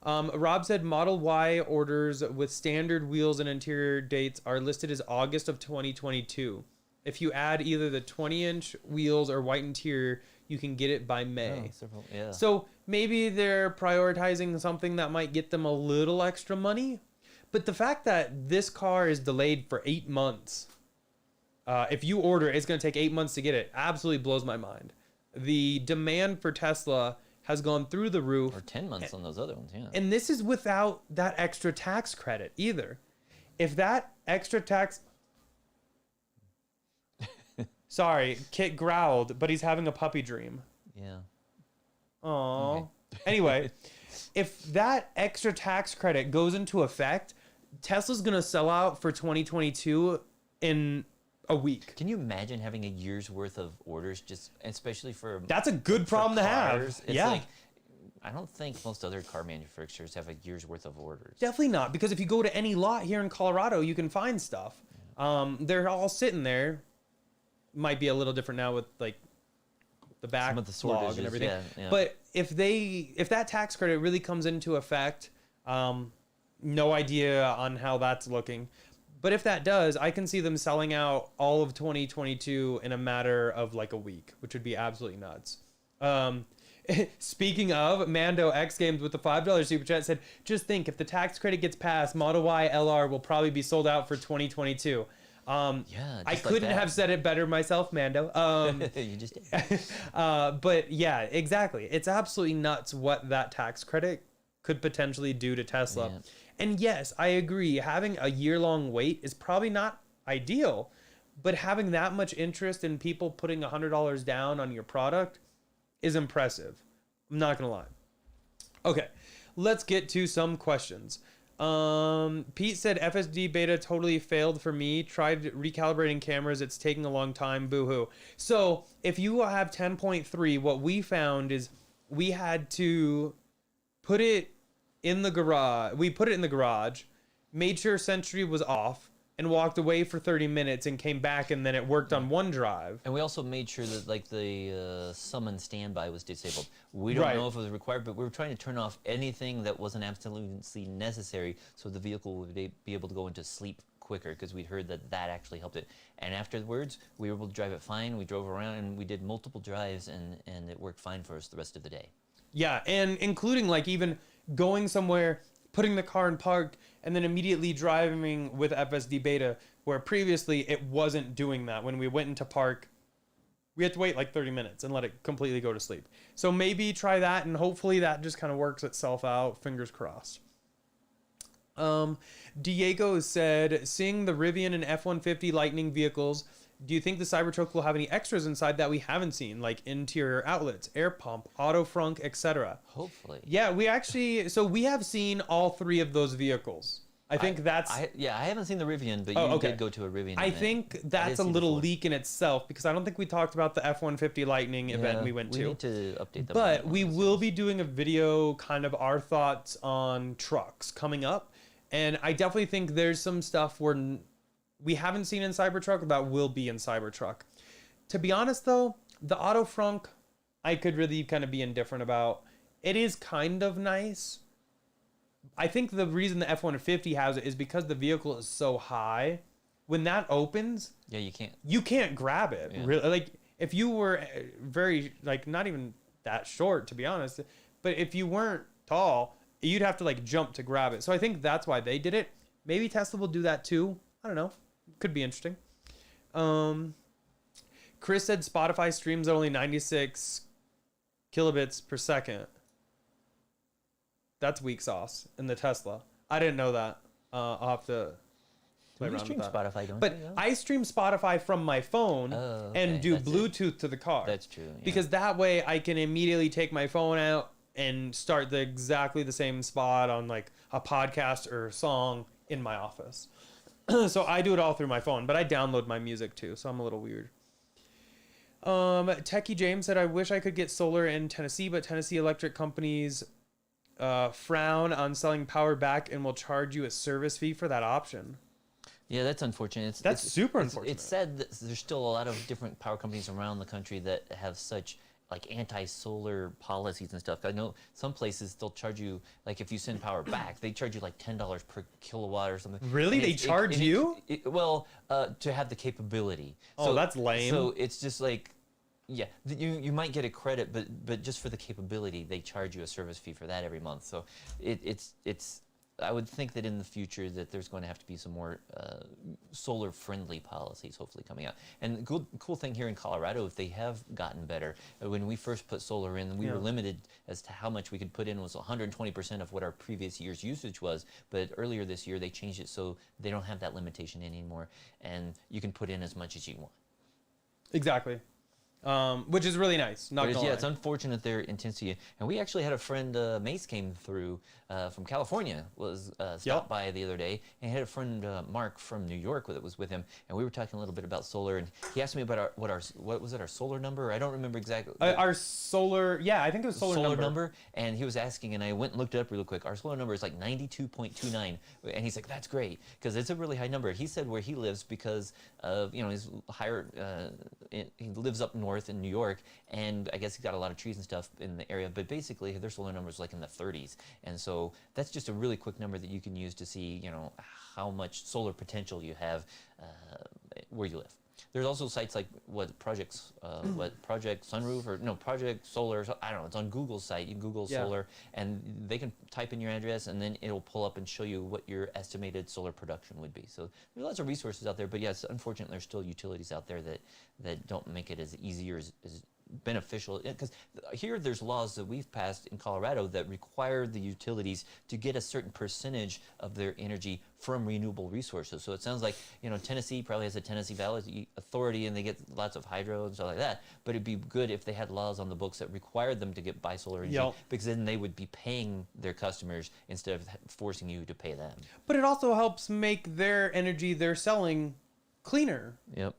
Rob said Model Y orders with standard wheels and interior dates are listed as August of 2022. If you add either the 20-inch wheels or white interior, you can get it by May. So maybe they're prioritizing something that might get them a little extra money. But the fact that this car is delayed for 8 months, if you order it, it's going to take 8 months to get it, absolutely blows my mind. The demand for Tesla has gone through the roof. Or 10 months on those other ones, yeah. And this is without that extra tax credit either. If that extra tax... Sorry, Kit growled, but he's having a puppy dream. Yeah. Aww. Okay. Anyway, if that extra tax credit goes into effect, Tesla's going to sell out for 2022 in a week. Can you imagine having a year's worth of orders, just especially for... That's a good problem to have. It's like, I don't think most other car manufacturers have a year's worth of orders. Definitely not, because if you go to any lot here in Colorado, you can find stuff. They're all sitting there. Might be a little different now with like the backlog and everything. Yeah. But if that tax credit really comes into effect, no idea on how that's looking. But if that does, I can see them selling out all of 2022 in a matter of like a week, which would be absolutely nuts. Speaking of, Mando X Games with the $5 super chat said, just think, if the tax credit gets passed, Model Y LR will probably be sold out for 2022. I couldn't have said it better myself, Mando. You just did. But yeah, exactly. It's absolutely nuts what that tax credit could potentially do to Tesla. Yeah. And yes, I agree. Having a year-long wait is probably not ideal, but having that much interest in people putting $100 down on your product is impressive. I'm not gonna lie. Okay, let's get to some questions. Pete said FSD beta totally failed for me. Tried recalibrating cameras. It's taking a long time. Boo-hoo. So if you have 10.3, what we found is we had to put it in the garage. We put it in the garage, made sure Sentry was off, and walked away for 30 minutes and came back, and then it worked on one drive. And we also made sure that like the summon standby was disabled. We don't Right. know if it was required, but we were trying to turn off anything that wasn't absolutely necessary so the vehicle would be able to go into sleep quicker, because we'd heard that that actually helped it. And afterwards, we were able to drive it fine. We drove around and we did multiple drives, and it worked fine for us the rest of the day. Yeah, and including like even going somewhere, putting the car in park, and then immediately driving with FSD beta, where previously it wasn't doing that. When we went into park, we had to wait like 30 minutes and let it completely go to sleep. So maybe try that, and hopefully that just kind of works itself out. Fingers crossed. Diego said, seeing the Rivian and F-150 Lightning vehicles, do you think the Cybertruck will have any extras inside that we haven't seen, like interior outlets, air pump, auto frunk, etc.? Hopefully. Yeah, we have seen all three of those vehicles. I think that's... I haven't seen the Rivian, but you okay. did go to a Rivian. I think that's a little leak in itself, because I don't think we talked about the F-150 Lightning event we went to. We need to update them. But we will be doing a video, kind of our thoughts on trucks coming up. And I definitely think there's some stuff we haven't seen in Cybertruck that will be in Cybertruck. To be honest, though, the auto frunk, I could really kind of be indifferent about. It is kind of nice. I think the reason the F-150 has it is because the vehicle is so high. When that opens, yeah, you can't grab it. Yeah. Really, like if you were very like not even that short, to be honest, but if you weren't tall, you'd have to like jump to grab it. So I think that's why they did it. Maybe Tesla will do that too. I don't know. Could be interesting. Chris said Spotify streams at only 96 kilobits per second. That's weak sauce in the Tesla. I didn't know that. I'll have to play we around stream with that. Spotify, don't But we? Yeah. I stream Spotify from my phone and do That's it. Bluetooth to the car. That's true. Yeah. Because that way I can immediately take my phone out and start exactly the same spot on like a podcast or a song in my office. So I do it all through my phone, but I download my music too, so I'm a little weird. Techie James said, I wish I could get solar in Tennessee, but Tennessee electric companies frown on selling power back and will charge you a service fee for that option. Yeah, that's unfortunate. That's super unfortunate. It's sad that there's still a lot of different power companies around the country that have such like anti-solar policies and stuff. I know some places they'll charge you, like if you send power back, they charge you like $10 per kilowatt or something. Really? They charge you? To have the capability. Oh, that's lame. So it's just like, yeah, you might get a credit, but just for the capability, they charge you a service fee for that every month. So it's I would think that in the future that there's going to have to be some more solar-friendly policies hopefully coming out. And the cool thing here in Colorado, if they have gotten better, when we first put solar in, we were limited as to how much we could put in was 120% of what our previous year's usage was. But earlier this year, they changed it so they don't have that limitation anymore, and you can put in as much as you want. Exactly. Which is really nice. It's unfortunate their intensity. And we actually had a friend, Mace came through from California, stopped by the other day, and he had a friend, Mark from New York, that was with him, and we were talking a little bit about solar, and he asked me about what was it, our solar number? I don't remember exactly. Our solar, I think it was solar number. And he was asking, and I went and looked it up really quick. Our solar number is like 92.29, and he's like, that's great, because it's a really high number. He said where he lives because of, he's higher, he lives up north in New York, and I guess he's got a lot of trees and stuff in the area, but basically their solar number is like in the 30s, and so that's just a really quick number that you can use to see, how much solar potential you have where you live. There's also sites like Project Sunroof or Project Solar. I don't know. It's on Google's site. You Google solar, and they can type in your address, and then it'll pull up and show you what your estimated solar production would be. So there's lots of resources out there. But yes, unfortunately, there's still utilities out there that don't make it as easy or as beneficial, because here there's laws that we've passed in Colorado that require the utilities to get a certain percentage of their energy from renewable resources. So it sounds like Tennessee probably has a Tennessee Valley Authority, and they get lots of hydro and stuff like that, but it'd be good if they had laws on the books that required them to buy solar energy, because then they would be paying their customers instead of forcing you to pay them. But it also helps make their energy they're selling cleaner. Yep.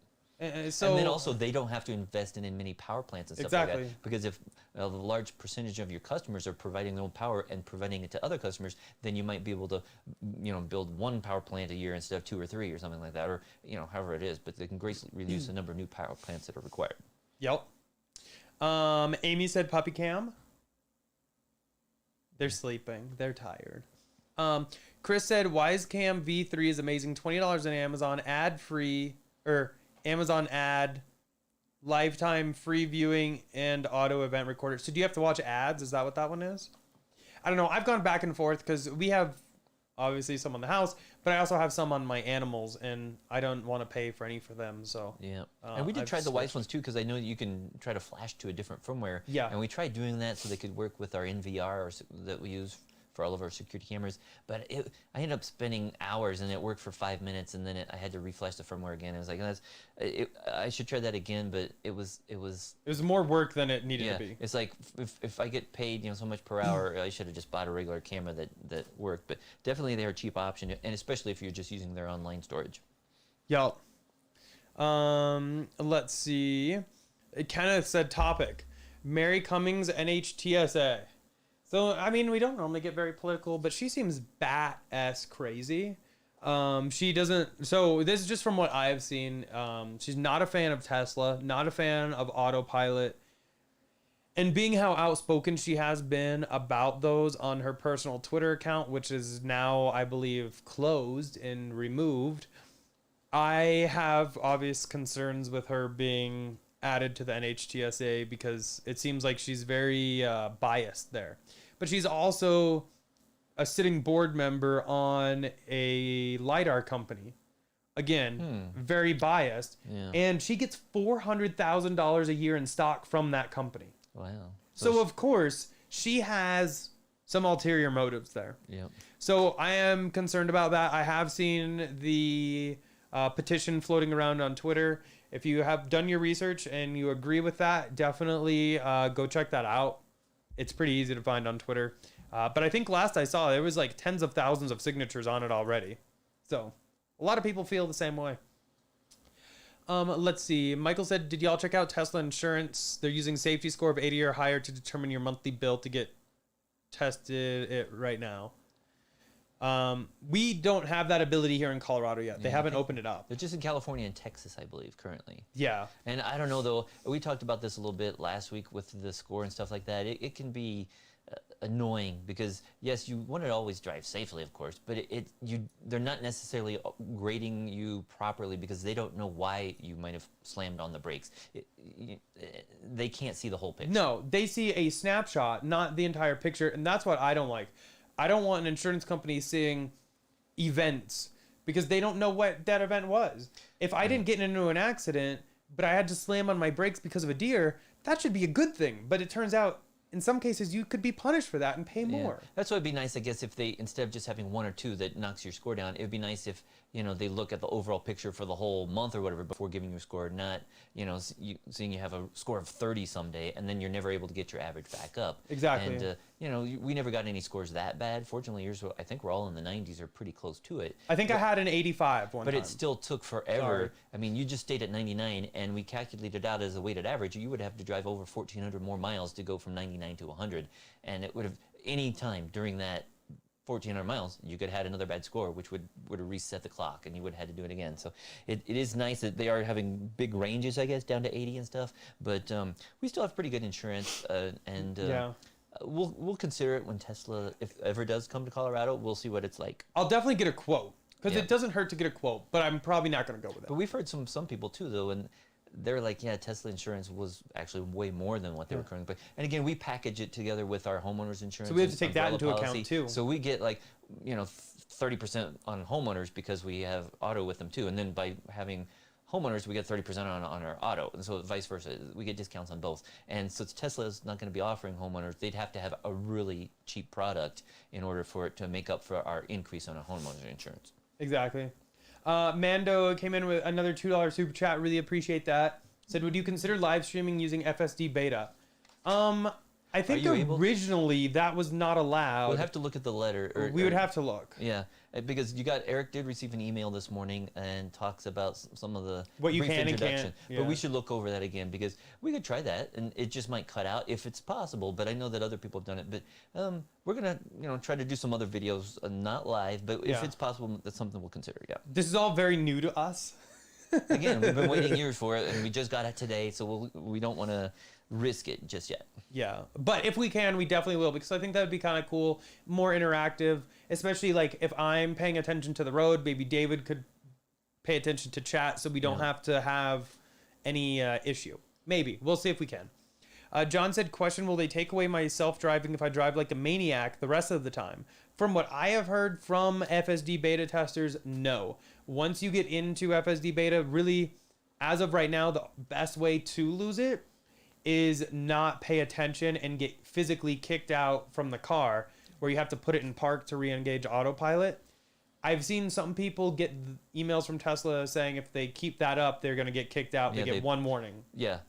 So and then also they don't have to invest in many power plants and stuff like Exactly. that. Because if a large percentage of your customers are providing their own power and providing it to other customers, then you might be able to, build one power plant a year instead of 2 or 3 or something like that, or however it is. But they can greatly reduce the number of new power plants that are required. Yep. Amy said puppy cam. They're sleeping. They're tired. Chris said Wisecam V3 is amazing. $20 on Amazon, ad free, or Amazon ad, lifetime free viewing, and auto event recorder. So do you have to watch ads? Is that what that one is? I don't know. I've gone back and forth because we have obviously some on the house, but I also have some on my animals, and I don't want to pay for any for them. So Yeah, and we did I've try the Wise switched. ones too, because I know you can try to flash to a different firmware. Yeah. And we tried doing that so they could work with our NVR that we use for all of our security cameras. But I ended up spending hours, and it worked for 5 minutes, and then I had to reflash the firmware again. I was like, I should try that again, but it was. It was more work than it needed Yeah, to be. it's like if I get paid so much per hour, I should have just bought a regular camera that worked. But definitely they're a cheap option, and especially if you're just using their online storage. Yep. Let's see. It kind of said topic. Mary Cummings, NHTSA. So, I mean, we don't normally get very political, but she seems bat-ass crazy. She doesn't... So, this is just from what I've seen. She's not a fan of Tesla, not a fan of autopilot. And being how outspoken she has been about those on her personal Twitter account, which is now, I believe, closed and removed, I have obvious concerns with her being added to the NHTSA because it seems like she's very biased there. But she's also a sitting board member on a LiDAR company. Again, very biased. Yeah. And she gets $400,000 a year in stock from that company. Wow. So of course, she has some ulterior motives there. Yep. So I am concerned about that. I have seen the petition floating around on Twitter. If you have done your research and you agree with that, definitely go check that out. It's pretty easy to find on Twitter. But I think last I saw, there was like tens of thousands of signatures on it already. So a lot of people feel the same way. Let's see. Michael said, did y'all check out Tesla Insurance? They're using safety score of 80 or higher to determine your monthly bill to get tested it right now. We don't have that ability here in Colorado yet. They haven't opened it up. They're just in California and Texas, I believe, currently. Yeah. And I don't know, though. We talked about this a little bit last week with the score and stuff like that. It can be annoying because, yes, you want to always drive safely, of course, but they're not necessarily grading you properly because they don't know why you might have slammed on the brakes. They can't see the whole picture. No, they see a snapshot, not the entire picture, and that's what I don't like. I don't want an insurance company seeing events because they don't know what that event was. If I didn't get into an accident, but I had to slam on my brakes because of a deer, that should be a good thing. But it turns out, in some cases, you could be punished for that and pay more. That's why it'd be nice, I guess, if they, instead of just having one or two that knocks your score down, it would be nice if, they look at the overall picture for the whole month or whatever before giving you a score, not, seeing you have a score of 30 someday and then you're never able to get your average back up. Exactly. And, we never got any scores that bad. Fortunately, yours, I think we're all in the 90s or pretty close to it. I think I had an 85 one time. But it still took forever. Sorry. I mean, you just stayed at 99, and we calculated out as a weighted average, you would have to drive over 1,400 more miles to go from 99 to 100. And it would have, any time during that 1,400 miles, you could have had another bad score, which would have reset the clock, and you would have had to do it again. So it is nice that they are having big ranges, I guess, down to 80 and stuff. But we still have pretty good insurance, and we'll consider it when Tesla, if ever does come to Colorado. We'll see what it's like. I'll definitely get a quote because Yeah. it doesn't hurt to get a quote, but I'm probably not going to go with it. But we've heard some people too, though, and they're like, yeah, Tesla insurance was actually way more than what they were currently paying. And again, we package it together with our homeowners insurance. So we have to and take that umbrella into policy. account, too. So we get 30% on homeowners because we have auto with them too. And then by having homeowners, we get 30% on our auto. And so vice versa, we get discounts on both. And since Tesla's not going to be offering homeowners, they'd have to have a really cheap product in order for it to make up for our increase on our homeowners insurance. Exactly. Mando came in with another $2 super chat. Really appreciate that. Said, would you consider live streaming using FSD beta? I I think you able? originally that was not allowed. We'll have to look at the letter. We would have to look. Yeah, because Eric did receive an email this morning and talks about some of the What you brief can and introduction. can't, But we yeah. should look over that again because we could try that and it just might cut out if it's possible. But I know that other people have done it. But we're gonna try to do some other videos, not live, but if Yeah. it's possible, that's something we'll consider. Yeah. This is all very new to us. Again, we've been waiting years for it, and we just got it today, so we don't want to risk it just yet. Yeah, but if we can, we definitely will, because I think that would be kind of cool, more interactive, especially like if I'm paying attention to the road, maybe David could pay attention to chat so we don't have to have any issue. Maybe. We'll see if we can. John said, question, will they take away my self-driving if I drive like a maniac the rest of the time? From what I have heard from FSD beta testers, no. Once you get into FSD beta, really, as of right now, the best way to lose it is not pay attention and get physically kicked out from the car, where you have to put it in park to re-engage autopilot. I've seen some people get emails from Tesla saying if they keep that up, they're going to get kicked out. They get one warning. Yeah.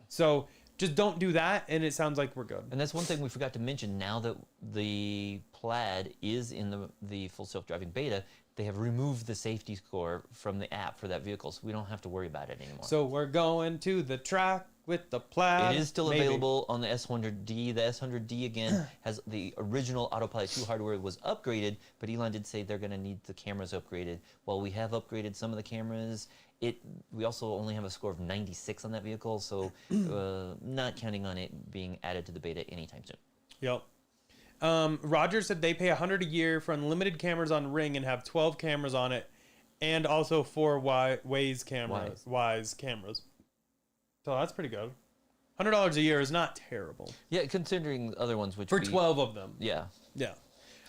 So just don't do that, and it sounds like we're good. And that's one thing we forgot to mention. Now that the Plaid is in the full self-driving beta, they have removed the safety score from the app for that vehicle, so we don't have to worry about it anymore. So we're going to the track with the Plaid. It is still available on the S100D. The S100D, again, has the original Autopilot 2 hardware was upgraded, but Elon did say they're going to need the cameras upgraded. While we have upgraded some of the cameras, we also only have a score of 96 on that vehicle, so not counting on it being added to the beta anytime soon. Yep. Roger said they pay $100 a year for unlimited cameras on Ring and have 12 cameras on it, and also 4 Waze cameras. Wise cameras. So that's pretty good. $100 a year is not terrible. Yeah, considering other ones, which for 12 of them. Yeah. Yeah.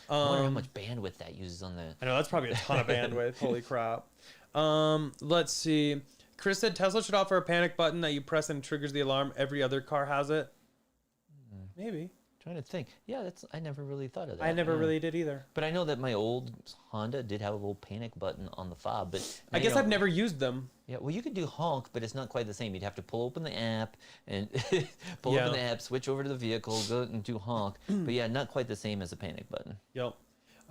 I wonder how much bandwidth that uses on the. I know that's probably a ton of bandwidth. Holy crap. Let's see. Chris said Tesla should offer a panic button that you press and triggers the alarm. Every other car has it. Maybe. Trying to think. Yeah, I never really thought of that. I never really did either. But I know that my old Honda did have a little panic button on the fob. But I guess I've never used them. Yeah, well, you could do honk, but it's not quite the same. You'd have to pull open the app and open the app, switch over to the vehicle, go and do honk. But yeah, not quite the same as a panic button. Yep.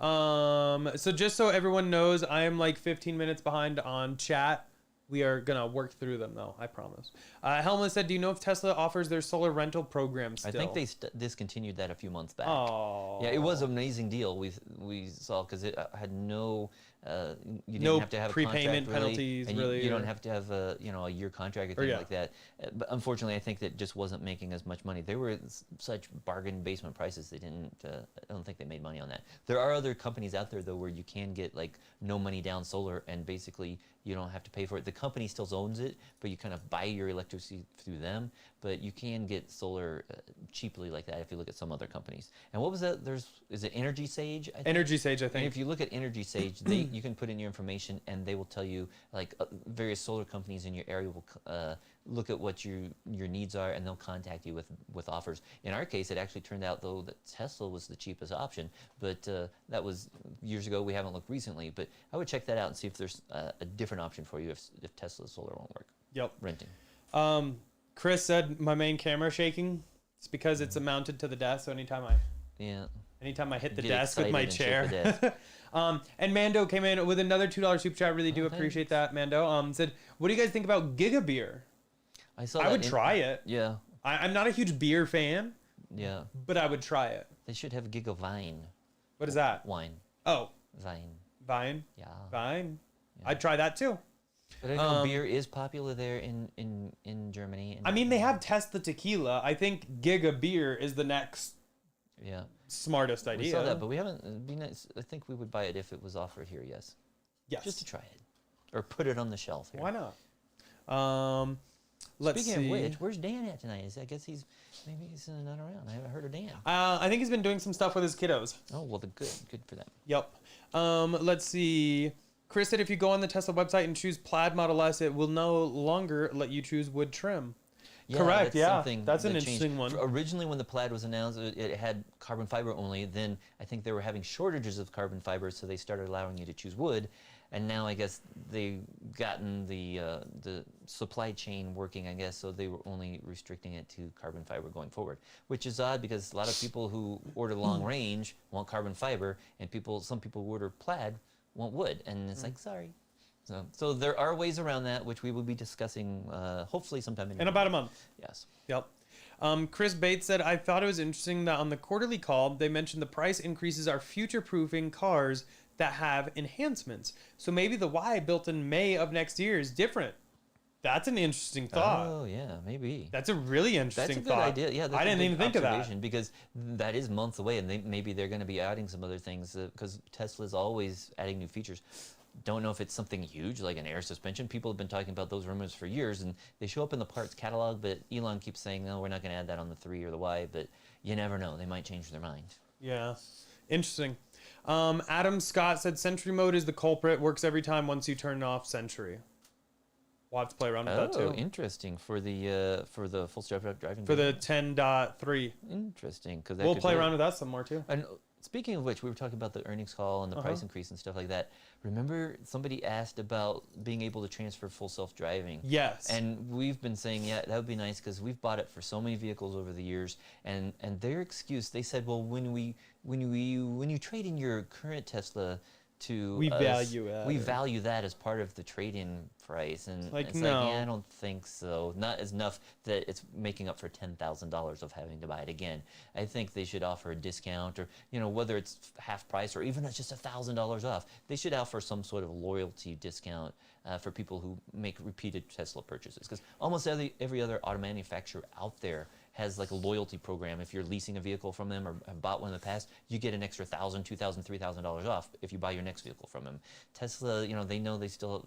So just so everyone knows, I am like 15 minutes behind on chat. We are going to work through them, though. I promise. Helmut said, do you know if Tesla offers their solar rental program still? I think they discontinued that a few months back. Oh. Yeah, it was an amazing deal we saw because it had no... you didn't no have to have prepayment a contract, penalties, and really. You don't have to have a year contract or thing like that. But unfortunately, I think that just wasn't making as much money. They were such bargain basement prices. They didn't. I don't think they made money on that. There are other companies out there though where you can get like no money down solar, and basically you don't have to pay for it. The company still owns it, but you kind of buy your electricity through them. But you can get solar cheaply like that if you look at some other companies. And what was that? Is it Energy Sage? I think? Energy Sage, I think. And if you look at Energy Sage, you can put in your information, and they will tell you like various solar companies in your area will look at what your needs are, and they'll contact you with offers. In our case, it actually turned out though that Tesla was the cheapest option, but that was years ago. We haven't looked recently, but I would check that out and see if there's a different option for you if Tesla solar won't work. Yep. Renting. Chris said my main camera shaking. It's because it's mounted to the desk, so anytime I hit the desk with my chair. And Mando came in with another $2 super chat. Really do appreciate that, Mando. Said, what do you guys think about Giga Beer? I would try it. Yeah. I'm not a huge beer fan. Yeah. But I would try it. They should have Giga Vine. What is that? Wine. Oh. Vine. Yeah. Yeah. I'd try that too. But I know beer is popular there in Germany. I mean, they have Tesla tequila. I think Giga Beer is the next smartest idea. We saw that, but we haven't. It'd be nice. I think we would buy it if it was offered here. Yes. Just to try it, or put it on the shelf here. Why not? Let's Speaking see. of which, where's Dan at tonight? I guess he's not around. I haven't heard of Dan. I think he's been doing some stuff with his kiddos. Oh well, good for them. Yep. Let's see. Chris said if you go on the Tesla website and choose Plaid Model S, it will no longer let you choose wood trim. Yeah, Correct, that's yeah. something That's an that changed. interesting one. Originally, when the Plaid was announced, it had carbon fiber only. Then I think they were having shortages of carbon fiber, so they started allowing you to choose wood. And now I guess they've gotten the supply chain working, I guess, so they were only restricting it to carbon fiber going forward, which is odd because a lot of people who order long range want carbon fiber, and some people who order Plaid want wood, and it's like, sorry. So there are ways around that, which we will be discussing hopefully sometime In about a month. Yes. Yep. Chris Bates said, I thought it was interesting that on the quarterly call, they mentioned the price increases are future-proofing cars that have enhancements. So maybe the Y built in May of next year is different. That's an interesting thought. Oh, yeah, maybe. That's a really interesting That's a good thought. idea. Yeah, that's I a didn't good even think of that. observation, because that is months away, and maybe they're going to be adding some other things because Tesla's always adding new features. Don't know if it's something huge like an air suspension. People have been talking about those rumors for years, and they show up in the parts catalog, but Elon keeps saying, no, we're not going to add that on the 3 or the Y, but you never know. They might change their mind. Yeah. Interesting. Adam Scott said Sentry mode is the culprit. Works every time once you turn off Sentry. We'll have to play around with that too. Oh, interesting. For the full self-driving. For the 10.3. Interesting, because We'll play around with that some more too. And speaking of which, we were talking about the earnings call and the price increase and stuff like that. Remember, somebody asked about being able to transfer full self-driving. Yes. And we've been saying, yeah, that would be nice because we've bought it for so many vehicles over the years. And their excuse, they said, well, when you trade in your current Tesla to We us, value it. we value that as part of the trade-in price, and Like, it's no. like, yeah, I don't think so. Not as enough that it's making up for $10,000 of having to buy it again. I think they should offer a discount, or whether it's half price or even it's just $1,000 off. They should offer some sort of loyalty discount for people who make repeated Tesla purchases, because almost every other auto manufacturer out there has like a loyalty program. If you're leasing a vehicle from them or have bought one in the past, you get an extra $1,000, $2,000, $3,000 off if you buy your next vehicle from them. Tesla, they know they still,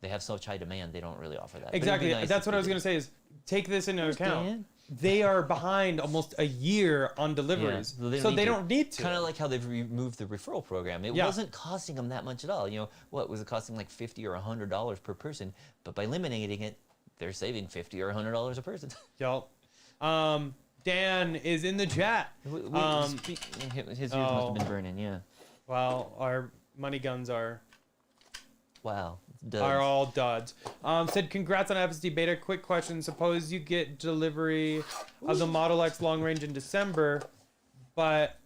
they have such high demand, they don't really offer that. But it'd be Exactly. nice That's if what they I was did. going to say is take this into account. Dan. They are behind almost a year on deliveries. Yeah, so they don't need to. Kind of like how they've removed the referral program. It Yeah. wasn't costing them that much at all. What was it costing, like $50 or $100 per person? But by eliminating it, they're saving $50 or $100 a person. Yup. Dan is in the chat. His ears must have been burning. Yeah. Well, our money guns are Wow. all duds. Said congrats on FSD beta. Quick question. Suppose you get delivery of the Model X long range in December, but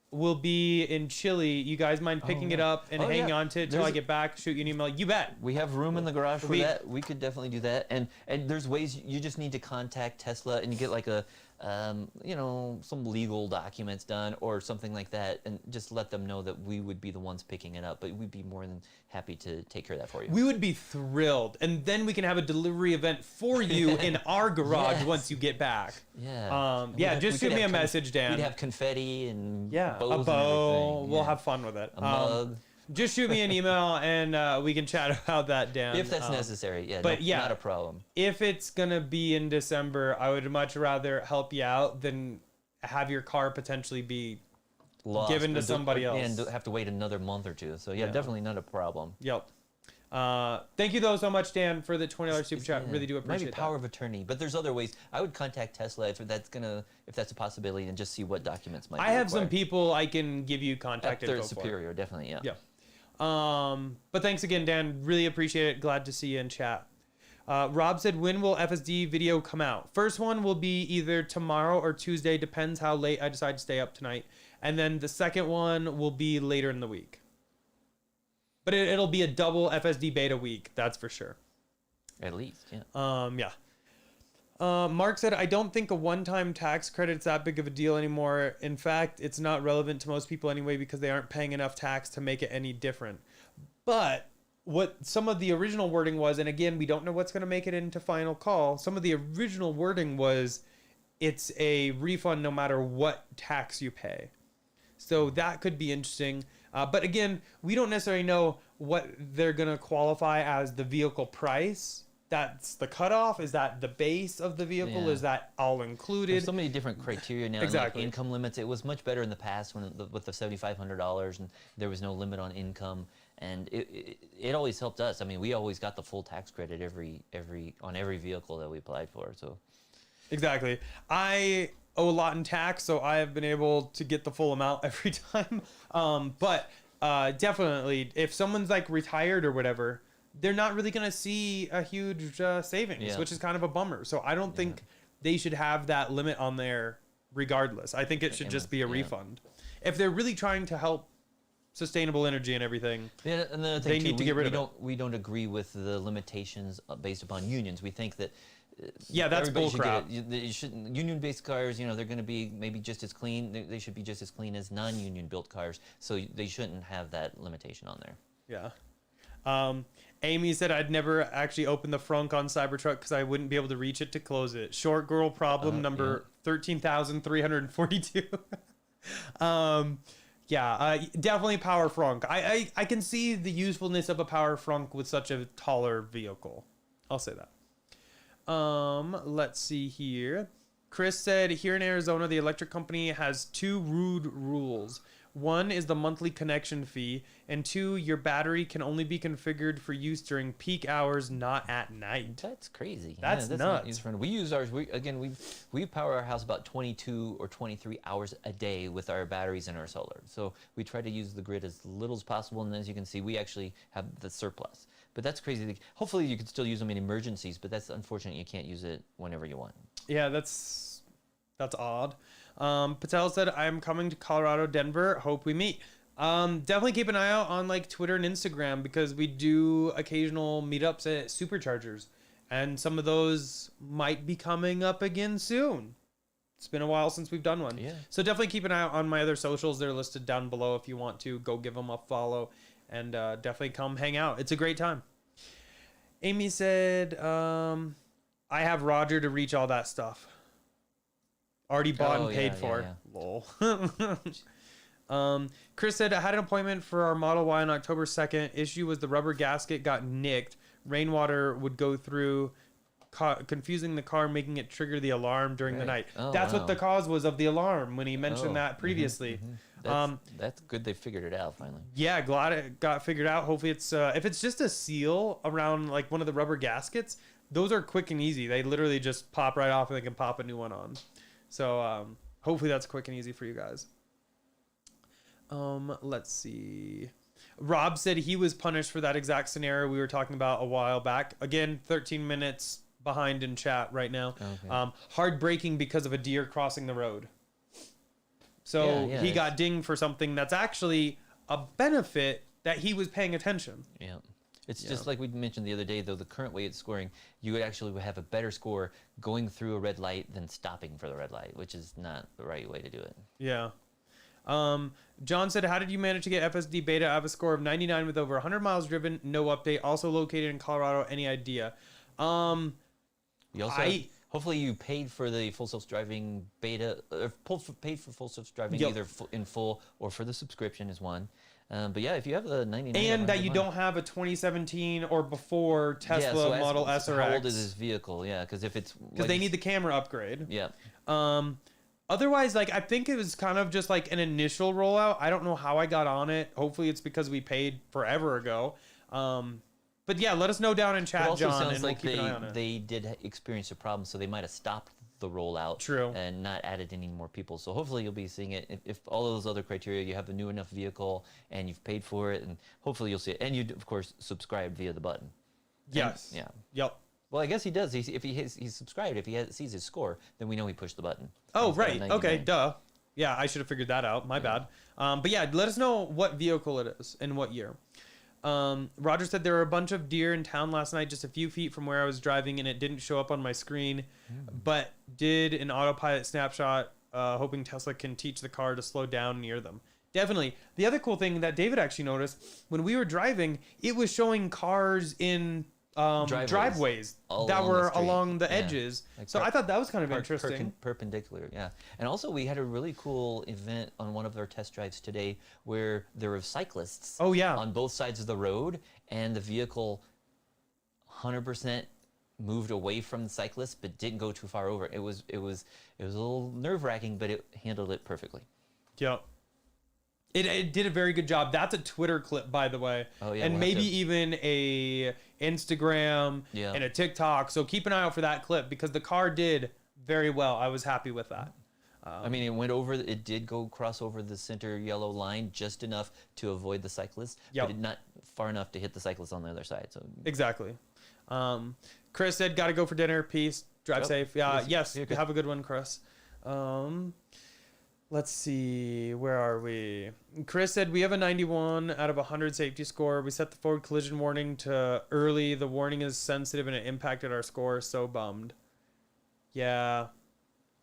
will be in Chile. You guys mind picking it up and hanging on to it till I get back? Shoot you an email. You bet. We have room in the garage for that. We could definitely do that. And there's ways. You just need to contact Tesla and you get like a some legal documents done or something like that, and just let them know that we would be the ones picking it up. But we'd be more than happy to take care of that for you. We would be thrilled, and then we can have a delivery event for you in our garage once you get back. Yeah. Just shoot me a message, Dan. We'd have confetti and a bows and bow. everything. We'll Yeah. have fun with it. A mug. Just shoot me an email and we can chat about that, Dan. If that's necessary, yeah. but yeah, not a problem. If it's gonna be in December, I would much rather help you out than have your car potentially be given to somebody else and have to wait another month or two. So yeah, definitely not a problem. Yep. Thank you though so much, Dan, for the $20 super chat. Yeah. Really do appreciate Maybe power of attorney, but there's other ways. I would contact Tesla if that's a possibility, and just see what documents might. I have some people I can give you contact They're info superior, definitely. Yeah. Yeah. But thanks again, Dan. Really appreciate it. Glad to see you in chat. Rob said, when will FSD video come out? First one will be either tomorrow or Tuesday. Depends how late I decide to stay up tonight. And then the second one will be later in the week. But it'll be a double FSD beta week. That's for sure. At least, yeah. Mark said, I don't think a one-time tax credit's that big of a deal anymore. In fact, it's not relevant to most people anyway because they aren't paying enough tax to make it any different. But what some of the original wording was, and again, we don't know what's going to make it into final call. Some of the original wording was it's a refund no matter what tax you pay. So that could be interesting. But again, we don't necessarily know what they're going to qualify as the vehicle price. that's the cutoff? Is that the base of the vehicle? Yeah. Is that all included? There's so many different criteria now. Exactly. Like income limits. It was much better in the past with the $7,500 and there was no limit on income, and it always helped us. I mean, we always got the full tax credit on every vehicle that we applied for. So Exactly. I owe a lot in tax, so I have been able to get the full amount every time. But definitely, if someone's like retired or whatever, they're not really going to see a huge savings, Yeah. which is kind of a bummer. So I don't think they should have that limit on there regardless. I think it should just be a refund. If they're really trying to help sustainable energy and everything, yeah, another thing they need to get rid of it. We don't agree with the limitations based upon unions. We think that Yeah, that's everybody should bullcrap. get it. You shouldn't, union-based cars, they're going to be maybe just as clean. They should be just as clean as non-union built cars. So they shouldn't have that limitation on there. Yeah. Amy said I'd never actually open the frunk on Cybertruck because I wouldn't be able to reach it to close it. Short girl problem number 13,342. Definitely power frunk. I can see the usefulness of a power frunk with such a taller vehicle. I'll say that. Let's see here. Chris said here in Arizona, the electric company has 2 rude rules. 1 is the monthly connection fee, and 2, your battery can only be configured for use during peak hours, not at night. That's crazy. That's not nuts. user-friendly. We use ours. We power our house about 22 or 23 hours a day with our batteries and our solar. So we try to use the grid as little as possible, and as you can see, we actually have the surplus. But that's crazy. Hopefully, you can still use them in emergencies, but that's unfortunate. You can't use it whenever you want. Yeah, that's odd. Patel said, I'm coming to Colorado, Denver. Hope we meet. Definitely keep an eye out on like Twitter and Instagram because we do occasional meetups at superchargers, and some of those might be coming up again soon. It's been a while since we've done one. Yeah. So definitely keep an eye out on my other socials. They're listed down below if you want to. Go give them a follow and definitely come hang out. It's a great time. Amy said, I have Roger to reach all that stuff. Already bought and paid for. Yeah. Lol. Chris said, I had an appointment for our Model Y on October 2nd. Issue was the rubber gasket got nicked. Rainwater would go through, confusing the car, making it trigger the alarm during the night. Oh, That's wow. what the cause was of the alarm when he mentioned that previously. That's good they figured it out finally. Yeah, glad it got figured out. Hopefully it's, if it's just a seal around like one of the rubber gaskets, those are quick and easy. They literally just pop right off and they can pop a new one on. So hopefully that's quick and easy for you guys. Let's see. Rob said he was punished for that exact scenario we were talking about a while back. Again, 13 minutes behind in chat right now. Okay. Hard braking because of a deer crossing the road. So he got dinged for something that's actually a benefit that he was paying attention. Yeah. It's just like we mentioned the other day, though, the current way it's scoring, you would actually have a better score going through a red light than stopping for the red light, which is not the right way to do it. Yeah. John said, how did you manage to get FSD beta? I have a score of 99 with over 100 miles driven. No update. Also located in Colorado. Any idea? You also hopefully you paid for the full self-driving beta, or paid for full self-driving either in full or for the subscription is one. But yeah, if you have the 99, and that you don't have a 2017 or before Tesla Model S or X. How old is this vehicle? Yeah, because if it's because they need the camera upgrade. Yeah. Otherwise, like I think it was kind of just like an initial rollout. I don't know how I got on it. Hopefully, it's because we paid forever ago. But yeah, let us know down in chat, also John, sounds and like we'll keep an eye on it. they did experience a problem, so they might have stopped the rollout. True. And not added any more people. So hopefully you'll be seeing it. If all of those other criteria, you have a new enough vehicle and you've paid for it, and hopefully you'll see it. And you, of course, subscribe via the button. Yes. And, yeah. Yep. Well, I guess he does. If he's subscribed, if he sees his score, then we know he pushed the button. Oh, Instead of right. 99. Okay, duh. Yeah, I should have figured that out. My bad. But yeah, let us know what vehicle it is and what year. Roger said there were a bunch of deer in town last night, just a few feet from where I was driving, and it didn't show up on my screen, but did an autopilot snapshot, hoping Tesla can teach the car to slow down near them. Definitely. The other cool thing that David actually noticed, when we were driving, it was showing cars in driveways that were along the edges. Like so I thought that was kind of interesting. Perpendicular, yeah. And also we had a really cool event on one of our test drives today where there were cyclists on both sides of the road, and the vehicle 100% moved away from the cyclist, but didn't go too far over. It was a little nerve-wracking, but it handled it perfectly. Yep. It did a very good job. That's a Twitter clip, by the way. Oh, yeah, and we'll maybe have to- even a Instagram Yeah. and a TikTok. So keep an eye out for that clip because the car did very well. I was happy with that. I mean, it did go cross over the center yellow line just enough to avoid the cyclist, Yep. but not far enough to hit the cyclist on the other side. So Exactly. Chris said, "Got to go for dinner. Peace. Drive Yep. safe." Yes. You're good. Have a good one, Chris. Let's see. Where are we? Chris said, "We have a 91 out of 100 safety score. We set the forward collision warning to early. The warning is sensitive and it impacted our score. So bummed." Yeah.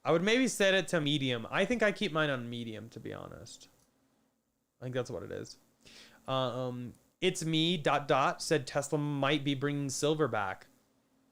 I would maybe set it to medium. I think I keep mine on medium, to be honest. I think that's what it is. It's me, ... said Tesla might be bringing silver back.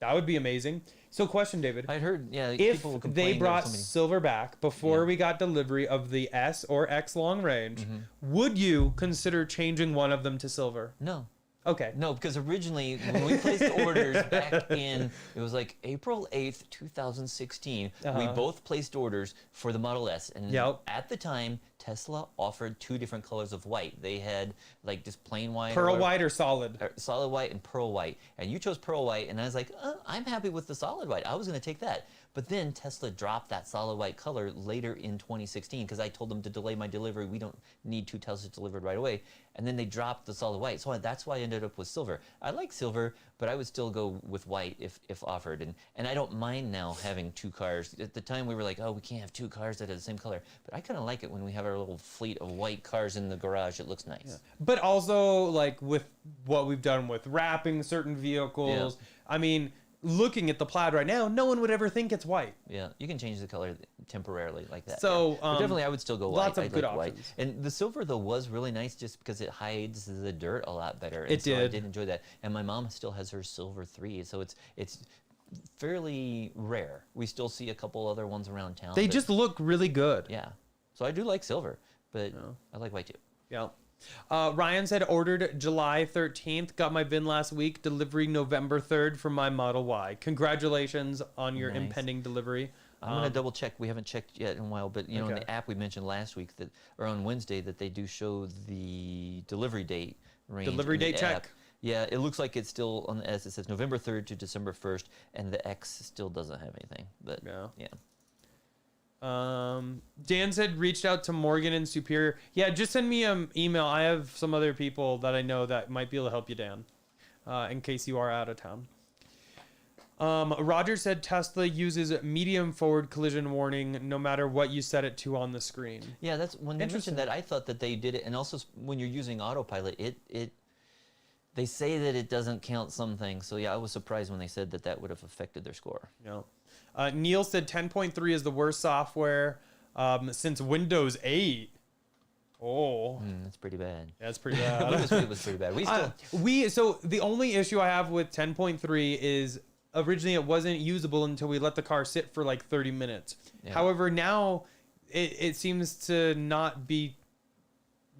That would be amazing. So question, David. I'd heard, yeah, If people were they complaining there brought was so many- silver back before Yeah. we got delivery of the S or X long range, would you consider changing one of them to silver? No. Okay. No, because originally when we placed orders back in, it was like April 8th, 2016, we both placed orders for the Model S. And Yep. at the time, Tesla offered 2 different colors of white. They had like just plain white. Pearl or white or solid? solid white and pearl white. And you chose pearl white, and I was like, I'm happy with the solid white. I was going to take that. But then Tesla dropped that solid white color later in 2016 because I told them to delay my delivery. We don't need 2 Teslas delivered right away. And then they dropped the solid white. So that's why I ended up with silver. I like silver, but I would still go with white if offered. And I don't mind now having 2 cars. At the time we were like, oh, we can't have 2 cars that are the same color. But I kind of like it when we have our little fleet of white cars in the garage. It looks nice. But also, like, with what we've done with wrapping certain vehicles, I mean, looking at the Plaid right now, no one would ever think it's white. Yeah, you can change the color temporarily like that. So, But definitely I would still go white. lots of I'd good like white. options. And the silver, though, was really nice just because it hides the dirt a lot better. And It so I did. did enjoy that. And my mom still has her silver 3, so it's fairly rare. We still see a couple other ones around town. They but- just look really good. Yeah. So I do like silver, but I like white too. Yeah. Ryan said, ordered July 13th, got my VIN last week, delivery November 3rd for my Model Y. Congratulations on your Nice. impending delivery. I'm gonna double check. We haven't checked yet in a while, but you know, in Okay. the app we mentioned last week that, or on Wednesday, that they do show the delivery date range. Delivery in the date app. check. Yeah, it looks like it's still on the S. It says November 3rd to December 1st, and the X still doesn't have anything. But yeah. Dan said reached out to Morgan and Superior. Yeah, just send me an email. I have some other people that I know that might be able to help you, Dan, in case you are out of town. Roger said Tesla uses medium forward collision warning no matter what you set it to on the screen. Yeah, that's when they Interesting. mentioned that. I thought that they did it, and also when you're using autopilot, they say that it doesn't count some things. So yeah, I was surprised when they said that would have affected their score. Yeah. Neil said 10.3 is the worst software since Windows 8. Oh, That's pretty bad. that's pretty bad. Windows 8 was pretty bad. We still. So the only issue I have with 10.3 is originally it wasn't usable until we let the car sit for like 30 minutes. Yeah. However, now it seems to not be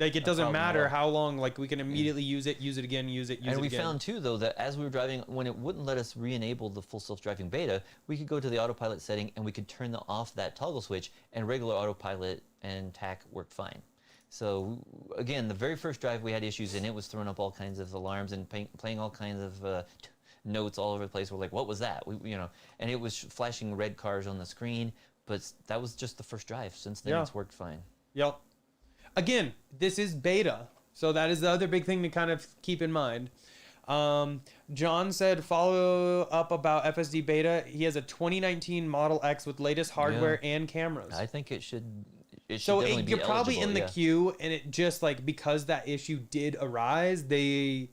like it doesn't problem at matter all. how long. Like we can immediately use it again, use it And we again. found too, though, that as we were driving, when it wouldn't let us re-enable the full self-driving beta, we could go to the autopilot setting and we could turn off that toggle switch, and regular autopilot and TAC worked fine. So again, the very first drive we had issues, and it was throwing up all kinds of alarms and playing all kinds of notes all over the place. We're like, what was that? And it was flashing red cars on the screen. But that was just the first drive. Since then, it's worked fine. Yep. Again, this is beta, so that is the other big thing to kind of keep in mind. John said, follow up about FSD beta. He has a 2019 Model X with latest hardware and cameras. I think it should. So definitely be you're probably in eligible, the queue, and it just like because that issue did arise, they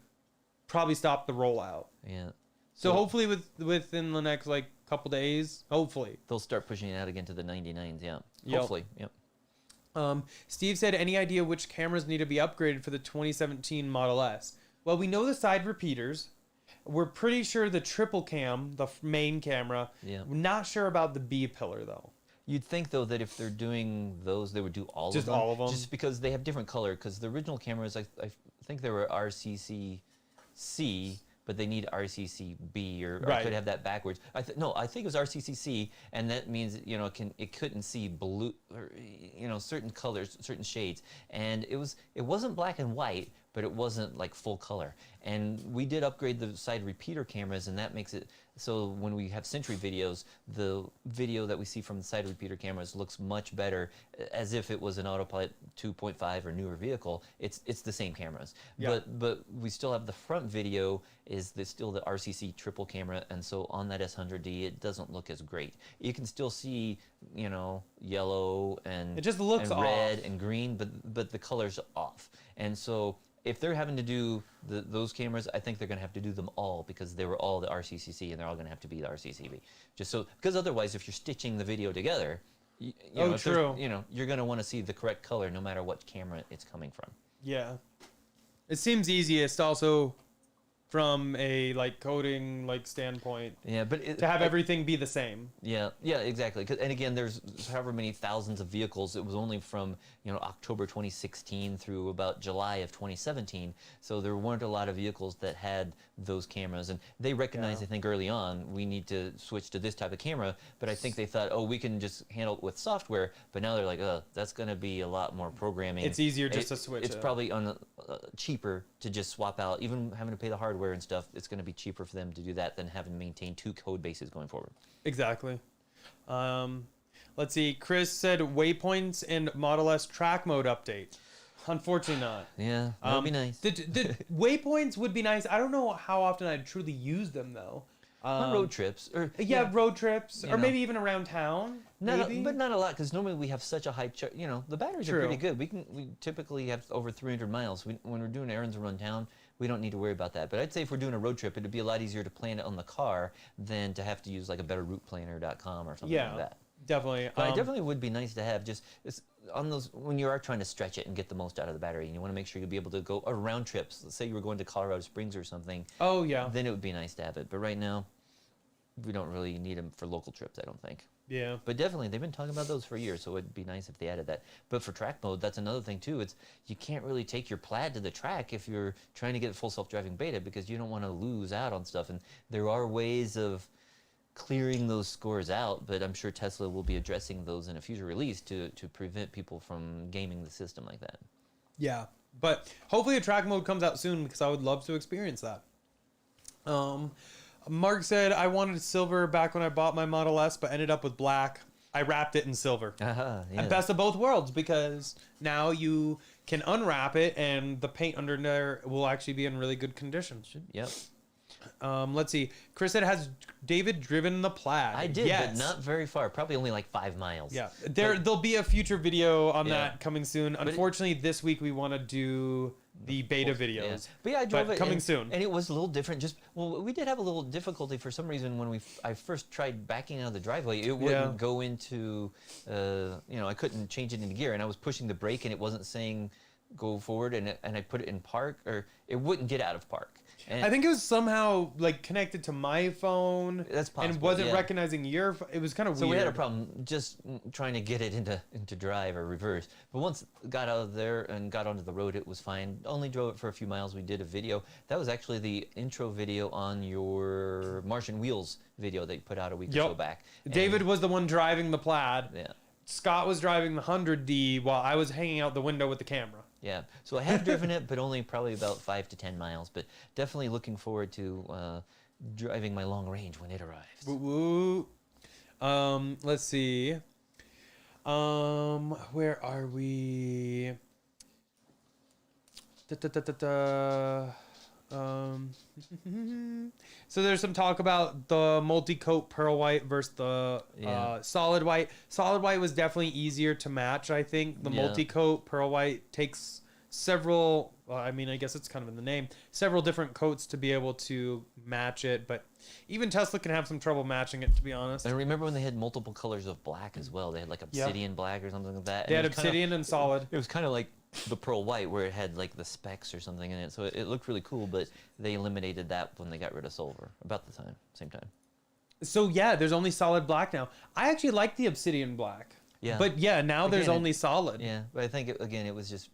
probably stopped the rollout. Yeah. So hopefully within the next like couple days, hopefully. They'll start pushing it out again to the 99s, yeah. Yep. Hopefully, yep. Steve said, any idea which cameras need to be upgraded for the 2017 Model S? Well, we know the side repeaters. We're pretty sure the triple cam, the main camera. Yeah. We're not sure about the B pillar though. You'd think, though, that if they're doing those, they would do all Just of them. all of them? Just because they have different color. Because the original cameras, I think they were RCC, but they need RCCB or Right. could have that backwards. I think it was RCCC, and that means it couldn't see blue or certain colors, certain shades, and it wasn't black and white, but it wasn't like full color. And we did upgrade the side repeater cameras, and that makes it so when we have Sentry videos, the video that we see from the side repeater cameras looks much better, as if it was an Autopilot 2.5 or newer vehicle. It's the same cameras, Yeah. but we still have the front video is still the RCC triple camera, and so on that S100D it doesn't look as great. You can still see yellow and It just looks and red off. and green, but the color's off, and so. If they're having to do those cameras, I think they're going to have to do them all because they were all the RCCC and they're all going to have to be the RCCB. Because otherwise, if you're stitching the video together, True. you're going to want to see the correct color no matter what camera it's coming from. Yeah. It seems easiest also from a coding standpoint Yeah, but to have everything be the same. Yeah, exactly. And again, there's however many thousands of vehicles. It was only from October 2016 through about July of 2017. So there weren't a lot of vehicles that had those cameras, and they recognized, Yeah. I think, early on we need to switch to this type of camera. But I think they thought, oh, we can just handle it with software. But now they're like, oh, that's going to be a lot more programming. It's easier just to switch It's it. probably cheaper to just swap out, even having to pay the hardware and stuff. It's going to be cheaper for them to do that than having to maintain two code bases going forward. Exactly. Let's see. Chris said waypoints and Model S track mode update. Unfortunately not. Yeah, that would be nice. The waypoints would be nice. I don't know how often I'd truly use them though. On road trips, or Road trips, or know. maybe even around town. Maybe. but not a lot, because normally we have such a high the batteries are True. pretty good. We typically have over 300 miles. When we're doing errands around town, we don't need to worry about that. But I'd say if we're doing a road trip, it'd be a lot easier to plan it on the car than to have to use like a betterrouteplanner.com or something like that. Definitely. But it definitely would be nice to have on those when you are trying to stretch it and get the most out of the battery, and you want to make sure you'll be able to go round trips. Let's say you were going to Colorado Springs or something. Oh yeah. Then it would be nice to have it. But right now, we don't really need them for local trips, I don't think. Yeah. But definitely, they've been talking about those for years, so it'd be nice if they added that. But for track mode, that's another thing too. You can't really take your Plaid to the track if you're trying to get full self-driving beta, because you don't want to lose out on stuff. And there are ways of clearing those scores out, but I'm sure Tesla will be addressing those in a future release to prevent people from gaming the system like that. Yeah. But hopefully a track mode comes out soon, because I would love to experience that. Mark said, I wanted silver back when I bought my Model S, but ended up with black. I wrapped it in silver. Yeah. And best of both worlds, because now you can unwrap it and the paint under there will actually be in really good condition. Yep. Let's see. Chris said, has David driven the Plaid? I did, yes. but not very far. Probably only like 5 miles. Yeah. There'll be a future video on Yeah. that coming soon. Unfortunately, this week we want to do the beta videos. Yeah. But yeah, I drove But it coming soon. and it was a little different. We did have a little difficulty for some reason when I first tried backing out of the driveway. It wouldn't go into, I couldn't change it into gear, and I was pushing the brake and it wasn't saying go forward, and I put it in park, or it wouldn't get out of park. And I think it was somehow connected to my phone. That's possible, And wasn't yeah. recognizing your phone. It was kind of weird. So we had a problem just trying to get it into drive or reverse. But once it got out of there and got onto the road, it was fine. Only drove it for a few miles. We did a video. That was actually the intro video on your Martian Wheels video that you put out a week or so back. David was the one driving the Plaid. Yeah. Scott was driving the 100D while I was hanging out the window with the camera. Yeah, so I have driven it, but only probably about 5 to 10 miles. But definitely looking forward to driving my long range when it arrives. Woo woo. Let's see. Where are we? So there's some talk about the multi-coat pearl white versus the solid white. Solid white was definitely easier to match, I think. The multi-coat pearl white takes several, I guess it's kind of in the name, several different coats to be able to match it, but even Tesla can have some trouble matching it, to be honest. And remember when they had multiple colors of black as well? They had like obsidian black or something like that. They had obsidian and solid. It was kind of like the pearl white, where it had like the specks or something in it, so it looked really cool. But they eliminated that when they got rid of silver about the same time. So yeah, there's only solid black now. I actually like the obsidian black. Yeah. But yeah, now there's Again, only solid. Yeah, but I think it was just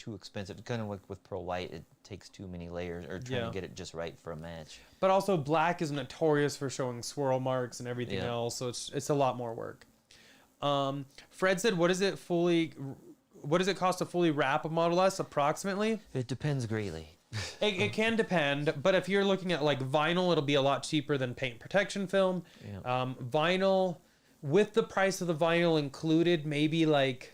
too expensive. Kind of like with pearl white, it takes too many layers, or trying to get it just right for a match. But also black is notorious for showing swirl marks and everything Yeah. else, so it's a lot more work. Fred said, what does it cost to fully wrap a Model S approximately? It depends greatly. It can depend, but if you're looking at like vinyl, it'll be a lot cheaper than paint protection film. Yeah. Vinyl, with the price of the vinyl included, maybe like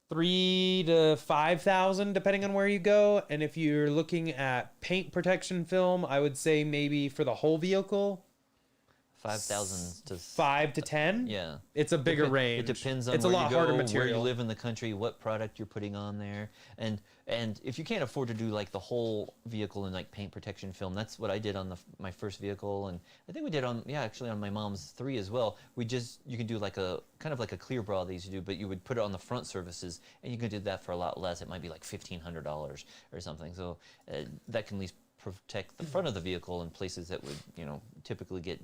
$3,000 to $5,000 depending on where you go. And if you're looking at paint protection film, I would say maybe for the whole vehicle, 5,000 to 5 to 10. Yeah. It's a bigger range. It depends on it's where a lot you go, harder where material. you live in the country, what product you're putting on there. And if you can't afford to do like the whole vehicle in like paint protection film, that's what I did on my first vehicle, and I think we did actually on my mom's 3 as well. You can do like a kind of like a clear bra they used to do, but you would put it on the front surfaces, and you could do that for a lot less. It might be like $1,500 or something. So that can at least protect the front of the vehicle in places that would typically get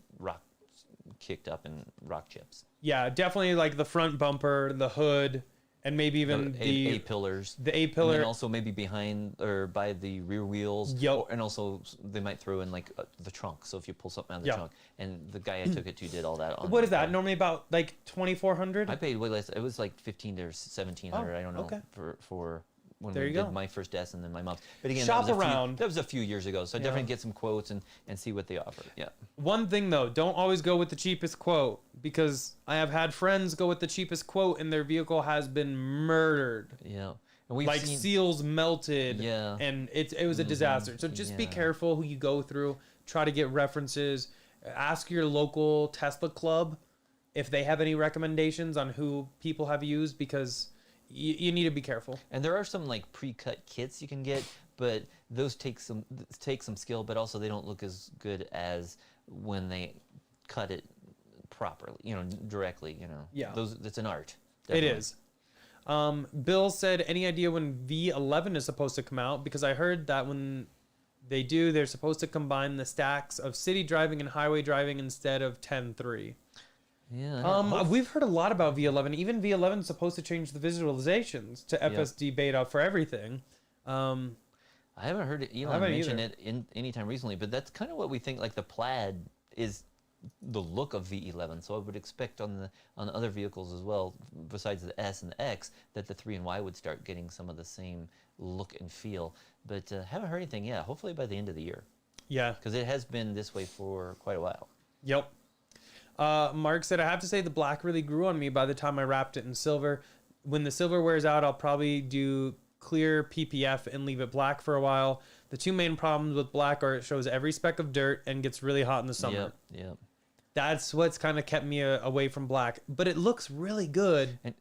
kicked up in rock chips. Yeah, definitely like the front bumper, the hood, and maybe even the A-pillars. The A-pillar. And then also maybe behind or by the rear wheels. Yep. And also they might throw in like the trunk. So if you pull something out of the trunk. And the guy I took it to did all that. What is that? Normally about like $2,400? I paid way less. It was like $1,500 to $1,700. I don't know. Okay. For when there we you did go. my first S and then my mom's. But again, Shop that around. was a few years ago. So definitely get some quotes and see what they offer. Yeah. One thing though, don't always go with the cheapest quote, because I have had friends go with the cheapest quote and their vehicle has been murdered. Yeah. And we've Like seen, seals melted. Yeah. And it was a disaster. So just be careful who you go through. Try to get references. Ask your local Tesla club if they have any recommendations on who people have used, because you need to be careful. And there are some like pre-cut kits you can get, but those take some skill, but also they don't look as good as when they cut it properly, directly, Yeah. It's an art. It Definitely. is. Bill said, any idea when V11 is supposed to come out? Because I heard that when they do, they're supposed to combine the stacks of city driving and highway driving instead of 10.3. Yeah. We've heard a lot about V11. Even V11 is supposed to change the visualizations to FSD beta for everything. I haven't heard Elon haven't mention either. it any time recently, but that's kind of what we think. Like the Plaid is the look of V11, so I would expect on other vehicles as well, besides the S and the X, that the 3 and Y would start getting some of the same look and feel. But haven't heard anything yet. Hopefully by the end of the year, Yeah. because it has been this way for quite a while. Yep. Mark said, I have to say the black really grew on me by the time I wrapped it in silver. When the silver wears out, I'll probably do clear PPF and leave it black for a while. The two main problems with black are it shows every speck of dirt and gets really hot in the summer. Yep. That's what's kind of kept me away from black. But it looks really good. And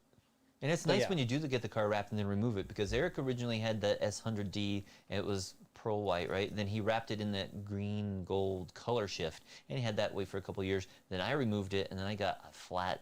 it's nice when you do get the car wrapped and then remove it, because Eric originally had the S100D and it was pearl white, right? Then he wrapped it in that green gold color shift, and he had that way for a couple of years. Then I removed it, and then I got a flat,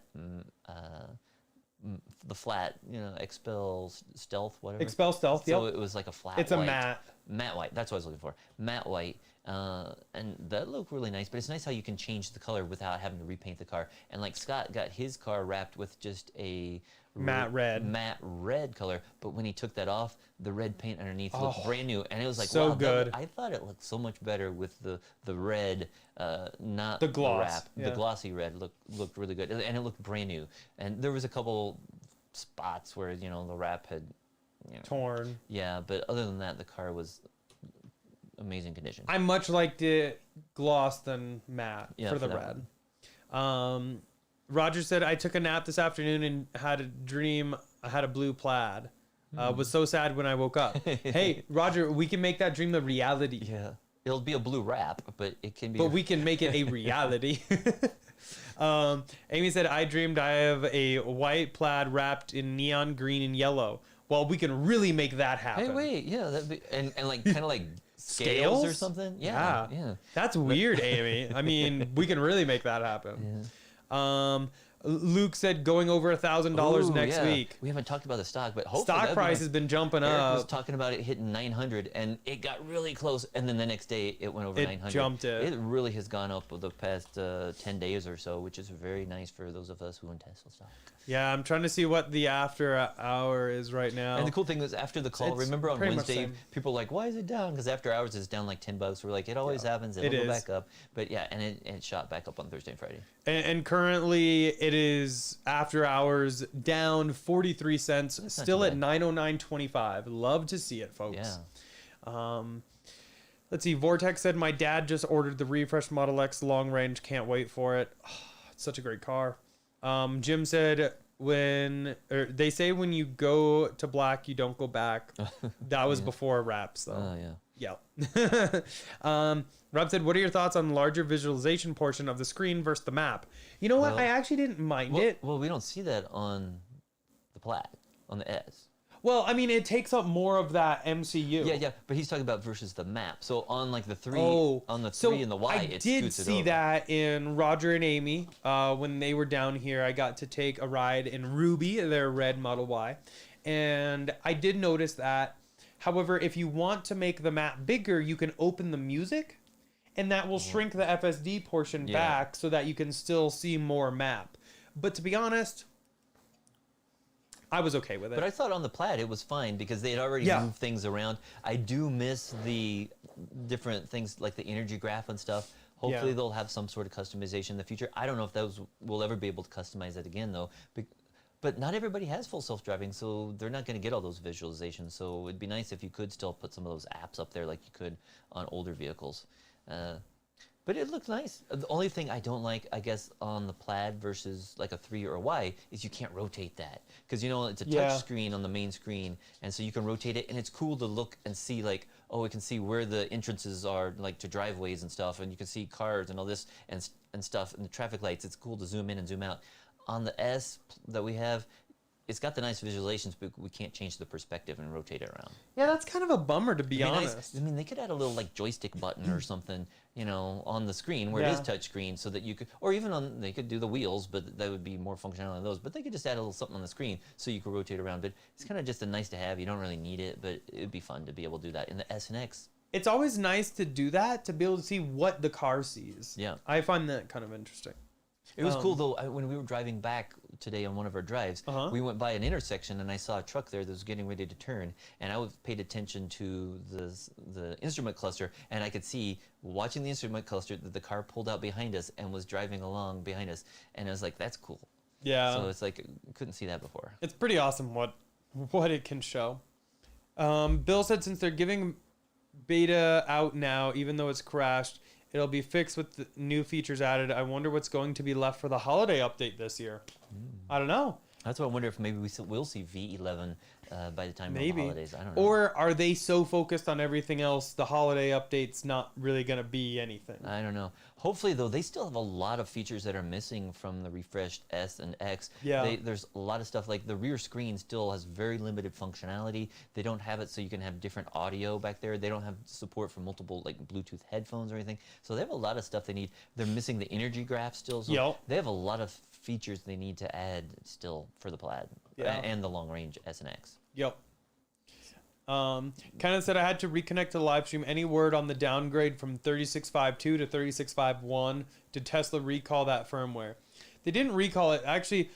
Expel Stealth, whatever. Expel Stealth, So yep. it was like a flat It's white. a matte. Matte white, that's what I was looking for. Matte white, and that looked really nice, but it's nice how you can change the color without having to repaint the car. And like Scott got his car wrapped with just a Matte red color, but when he took that off, the red paint underneath looked brand new, and it was like, so wow, good. I thought it looked so much better with the red, not The gloss, wrap. yeah. The glossy red looked really good, and it looked brand new. And there was a couple spots where the wrap had Torn. yeah, but other than that, the car was amazing condition. I much liked it gloss than matte Yeah, for the for that red. Roger said, I took a nap this afternoon and had a dream I had a blue plaid. Was so sad when I woke up. Hey, Roger, we can make that dream a reality. Yeah, it'll be a blue wrap, but it can be. But we can make it a reality. Amy said, I dreamed I have a white plaid wrapped in neon green and yellow. Well, we can really make that happen. Hey, wait, yeah, that'd be, and like kind of like scales or something. Yeah. That's weird, Amy. I mean, we can really make that happen. Luke said going over $1,000 Ooh, next yeah. week. We haven't talked about the stock, but hopefully Stock that'd be price nice. has been jumping Eric was up. talking about it hitting 900, and it got really close, and then the next day it went over It 900. jumped it. It really has gone up the past 10 days or so, which is very nice for those of us who own Tesla stock. Yeah, I'm trying to see what the after hour is right now. And the cool thing was after the call, It's remember on pretty much Wednesday, same. people were like, why is it down? Because after hours it's down like $10. We're like, it always happens. It'll It go is. back up. But yeah, and it shot back up on Thursday and Friday. And currently it is after hours down 43 cents, That's not still too at bad. 909.25. Love to see it, folks. Yeah. Let's see. Vortex said my dad just ordered the refreshed Model X long range. Can't wait for it. It's such a great car. Jim said they say when you go to black, you don't go back. That was before wraps though. Oh, yeah. Yeah. Rob said, what are your thoughts on larger visualization portion of the screen versus the map? You know what? Well- I actually didn't mind Well, it. well, we don't see that on the Plaid, on the S. Well, I mean, it takes up more of that MCU. Yeah, but he's talking about versus the map. So on like the 3, on the so 3 and the Y, I it did scoots it see over. that in Roger and Amy when they were down here. I got to take a ride in Ruby, their red Model Y, and I did notice that. However, if you want to make the map bigger, you can open the music, and that will shrink the FSD portion Yeah. back so that you can still see more map. But to be honest, I was okay with it. But I thought on the Plaid it was fine because they had already Yeah. moved things around. I do miss the different things like the energy graph and stuff. Hopefully Yeah. they'll have some sort of customization in the future. I don't know if those will ever be able to customize it again though. But not everybody has full self-driving, so they're not going to get all those visualizations. So it'd be nice if you could still put some of those apps up there like you could on older vehicles. But it looks nice. The only thing I don't like, I guess, on the Plaid versus like a 3 or a Y is you can't rotate that. Because, you know, it's a touch Yeah. screen on the main screen, and so you can rotate it, and it's cool to look and see, like, oh, it can see where the entrances are, like, to driveways and stuff, and you can see cars and all this and stuff, and the traffic lights. It's cool to zoom in and zoom out. On the S that we have, it's got the nice visualizations, but we can't change the perspective and rotate it around. yeah, that's kind of a bummer, to be It'd be honest. nice. I mean, they could add a little like joystick button or something, you know, on the screen where it is Yeah. touch screen, so that you could, or even on, they could do the wheels, but that would be more functional on those. But they could just add a little something on the screen so you could rotate around. But it's kind of just a nice to have. You don't really need it, but it'd be fun to be able to do that in the S and X. It's always nice to do that, to be able to see what the car sees. Yeah. I find that kind of interesting. It was cool though. When we were driving back today on one of our drives, we went by an intersection and I saw a truck there that was getting ready to turn, and I paid attention to the instrument cluster, and I could see watching the instrument cluster that the car pulled out behind us and was driving along behind us, and I was like, "That's cool." Yeah. So it's like couldn't see that before. It's pretty awesome what it can show. Bill said since they're giving beta out now, even though it's crashed, it'll be fixed with the new features added. I wonder what's going to be left for the holiday update this year. I don't know. That's why I wonder if maybe we'll see V11 by the time of the Maybe. holidays. I don't know. Or are they so focused on everything else, the holiday update's not really going to be anything? I don't know. Hopefully, though, they still have a lot of features that are missing from the refreshed S and X. Yeah. There's a lot of stuff, like the rear screen still has very limited functionality. They don't have it so you can have different audio back there. They don't have support for multiple, like, Bluetooth headphones or anything. So they have a lot of stuff they need. They're missing the energy graph still. So Yep. they have a lot of features they need to add still for the Plaid and the long-range S and X. Yep. Kind of said I had to reconnect to the live stream. Any word on the downgrade from 36.5.2 to 36.5.1? Did Tesla recall that firmware? They didn't recall it. Actually,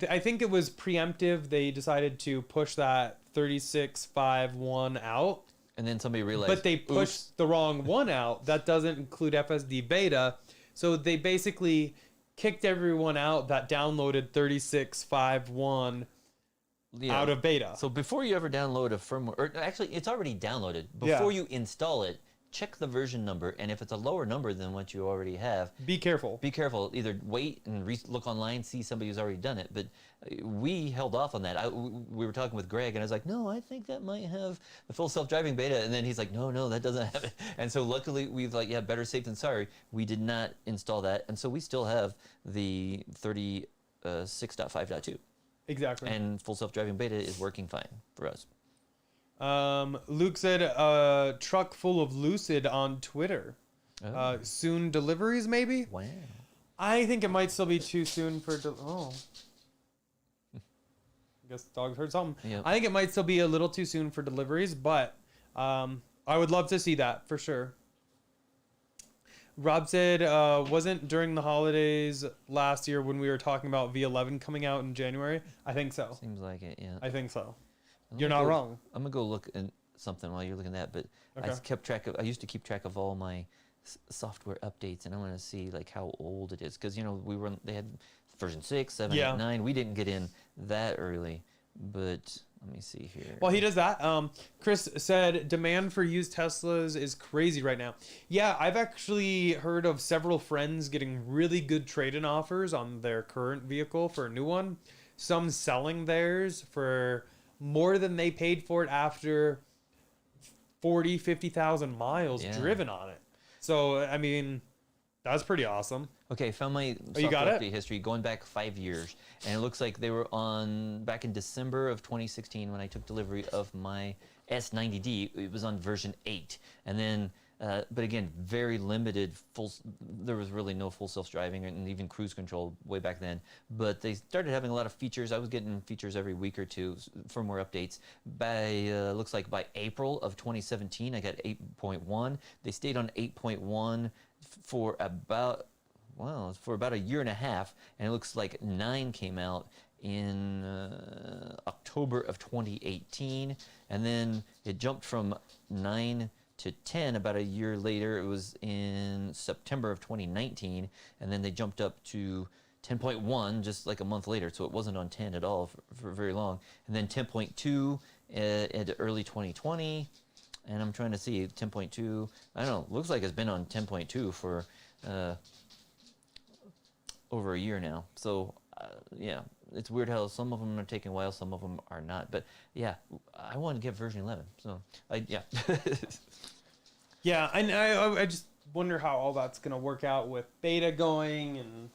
I think it was preemptive. They decided to push that 36.5.1 out. And then somebody realized, But they pushed the wrong one out. That doesn't include FSD beta. So they basically kicked everyone out that downloaded 36.5.1 out of beta. So before you ever download a firmware, or actually it's already downloaded, before you install it, check the version number, and if it's a lower number than what you already have, Be careful. be careful. Either wait and look online, see somebody who's already done it. But we held off on that. We were talking with Greg, and I was like, no, I think that might have the full self-driving beta. And then he's like, no, that doesn't have it. And so luckily, we've like, yeah, better safe than sorry. We did not install that. And so we still have the 36.5.2. Exactly. And full self-driving beta is working fine for us. Luke said truck full of Lucid on Twitter. Soon deliveries, maybe? Wow. I think it might still be too soon for. I guess the dog heard something. Yep. I think it might still be a little too soon for deliveries, but I would love to see that for sure. Rob said, wasn't during the holidays last year when we were talking about V11 coming out in January? I think so. Seems like it, yeah. I think so. I'm You're gonna not go- wrong. I'm gonna go look at something while you're looking at that, but Okay. I used to keep track of all my software updates, and I want to see like how old it is, because they had version 6, 7, Yeah. 8, 9. We didn't get in that early, but let me see here. Well, he does that. Chris said demand for used Teslas is crazy right now. Yeah, I've actually heard of several friends getting really good trade-in offers on their current vehicle for a new one. Some selling theirs for more than they paid for it after 40, 50,000 miles Yeah. driven on it. So, I mean, that's pretty awesome. Okay, found my you got software it? update history going back 5 years, and it looks like they were on back in December of 2016 when I took delivery of my S90D. It was on version 8, and then, but again, very limited there was really no full self-driving and even cruise control way back then. But they started having a lot of features. I was getting features every week or two, firmware updates. By looks like by April of 2017, I got 8.1. They stayed on 8.1 for about a year and a half, and it looks like 9 came out in October of 2018, and then it jumped from 9 to 10 about a year later. It was in September of 2019, and then they jumped up to 10.1 just like a month later, so it wasn't on 10 at all for very long. And then 10.2 at early 2020, and I'm trying to see 10.2. I don't know. Looks like it's been on 10.2 for over a year now. So yeah, it's weird how some of them are taking a while, some of them are not. But yeah, I want to get version 11. So yeah. Yeah, and I just wonder how all that's going to work out with beta going and...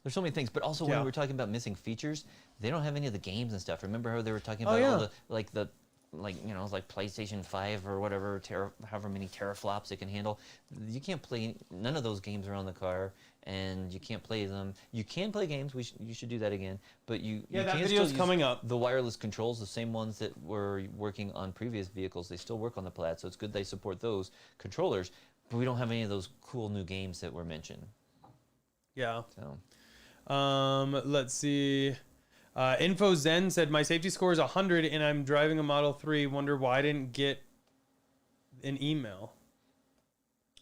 There's so many things, but also when Yeah. we were talking about missing features, they don't have any of the games and stuff. Remember how they were talking Oh, about yeah. all the PlayStation 5 or whatever, however many teraflops it can handle. You can't play, none of those games are on the car, and you can't play them. You can play games, you should do that again, but you Yeah, you that can video's still use coming up. the wireless controls, the same ones that were working on previous vehicles, they still work on the Plaid, so it's good they support those controllers, but we don't have any of those cool new games that were mentioned. Yeah. So Let's see. InfoZen said, my safety score is 100 and I'm driving a Model 3. Wonder why I didn't get an email.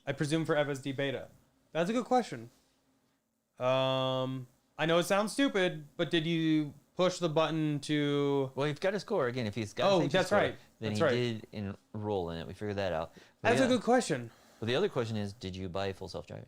I presume for FSD beta. That's a good question. I know it sounds stupid, but did you push the button to... well, you've got a score again. If he's got a Oh, safety that's score, right. then That's he right. did enroll in it. We figured that out. But That's yeah. a good question. But the other question is, did you buy full self-driving?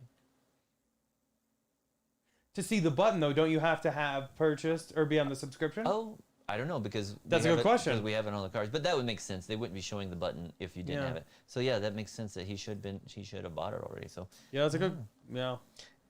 To see the button, though, don't you have to have purchased or be on the subscription? Oh, I don't know, because That's a have good question. Because we have it on the cars, but that would make sense. They wouldn't be showing the button if you didn't Yeah. have it. So yeah, that makes sense that he should have bought it already. So, Yeah, that's a good... Yeah.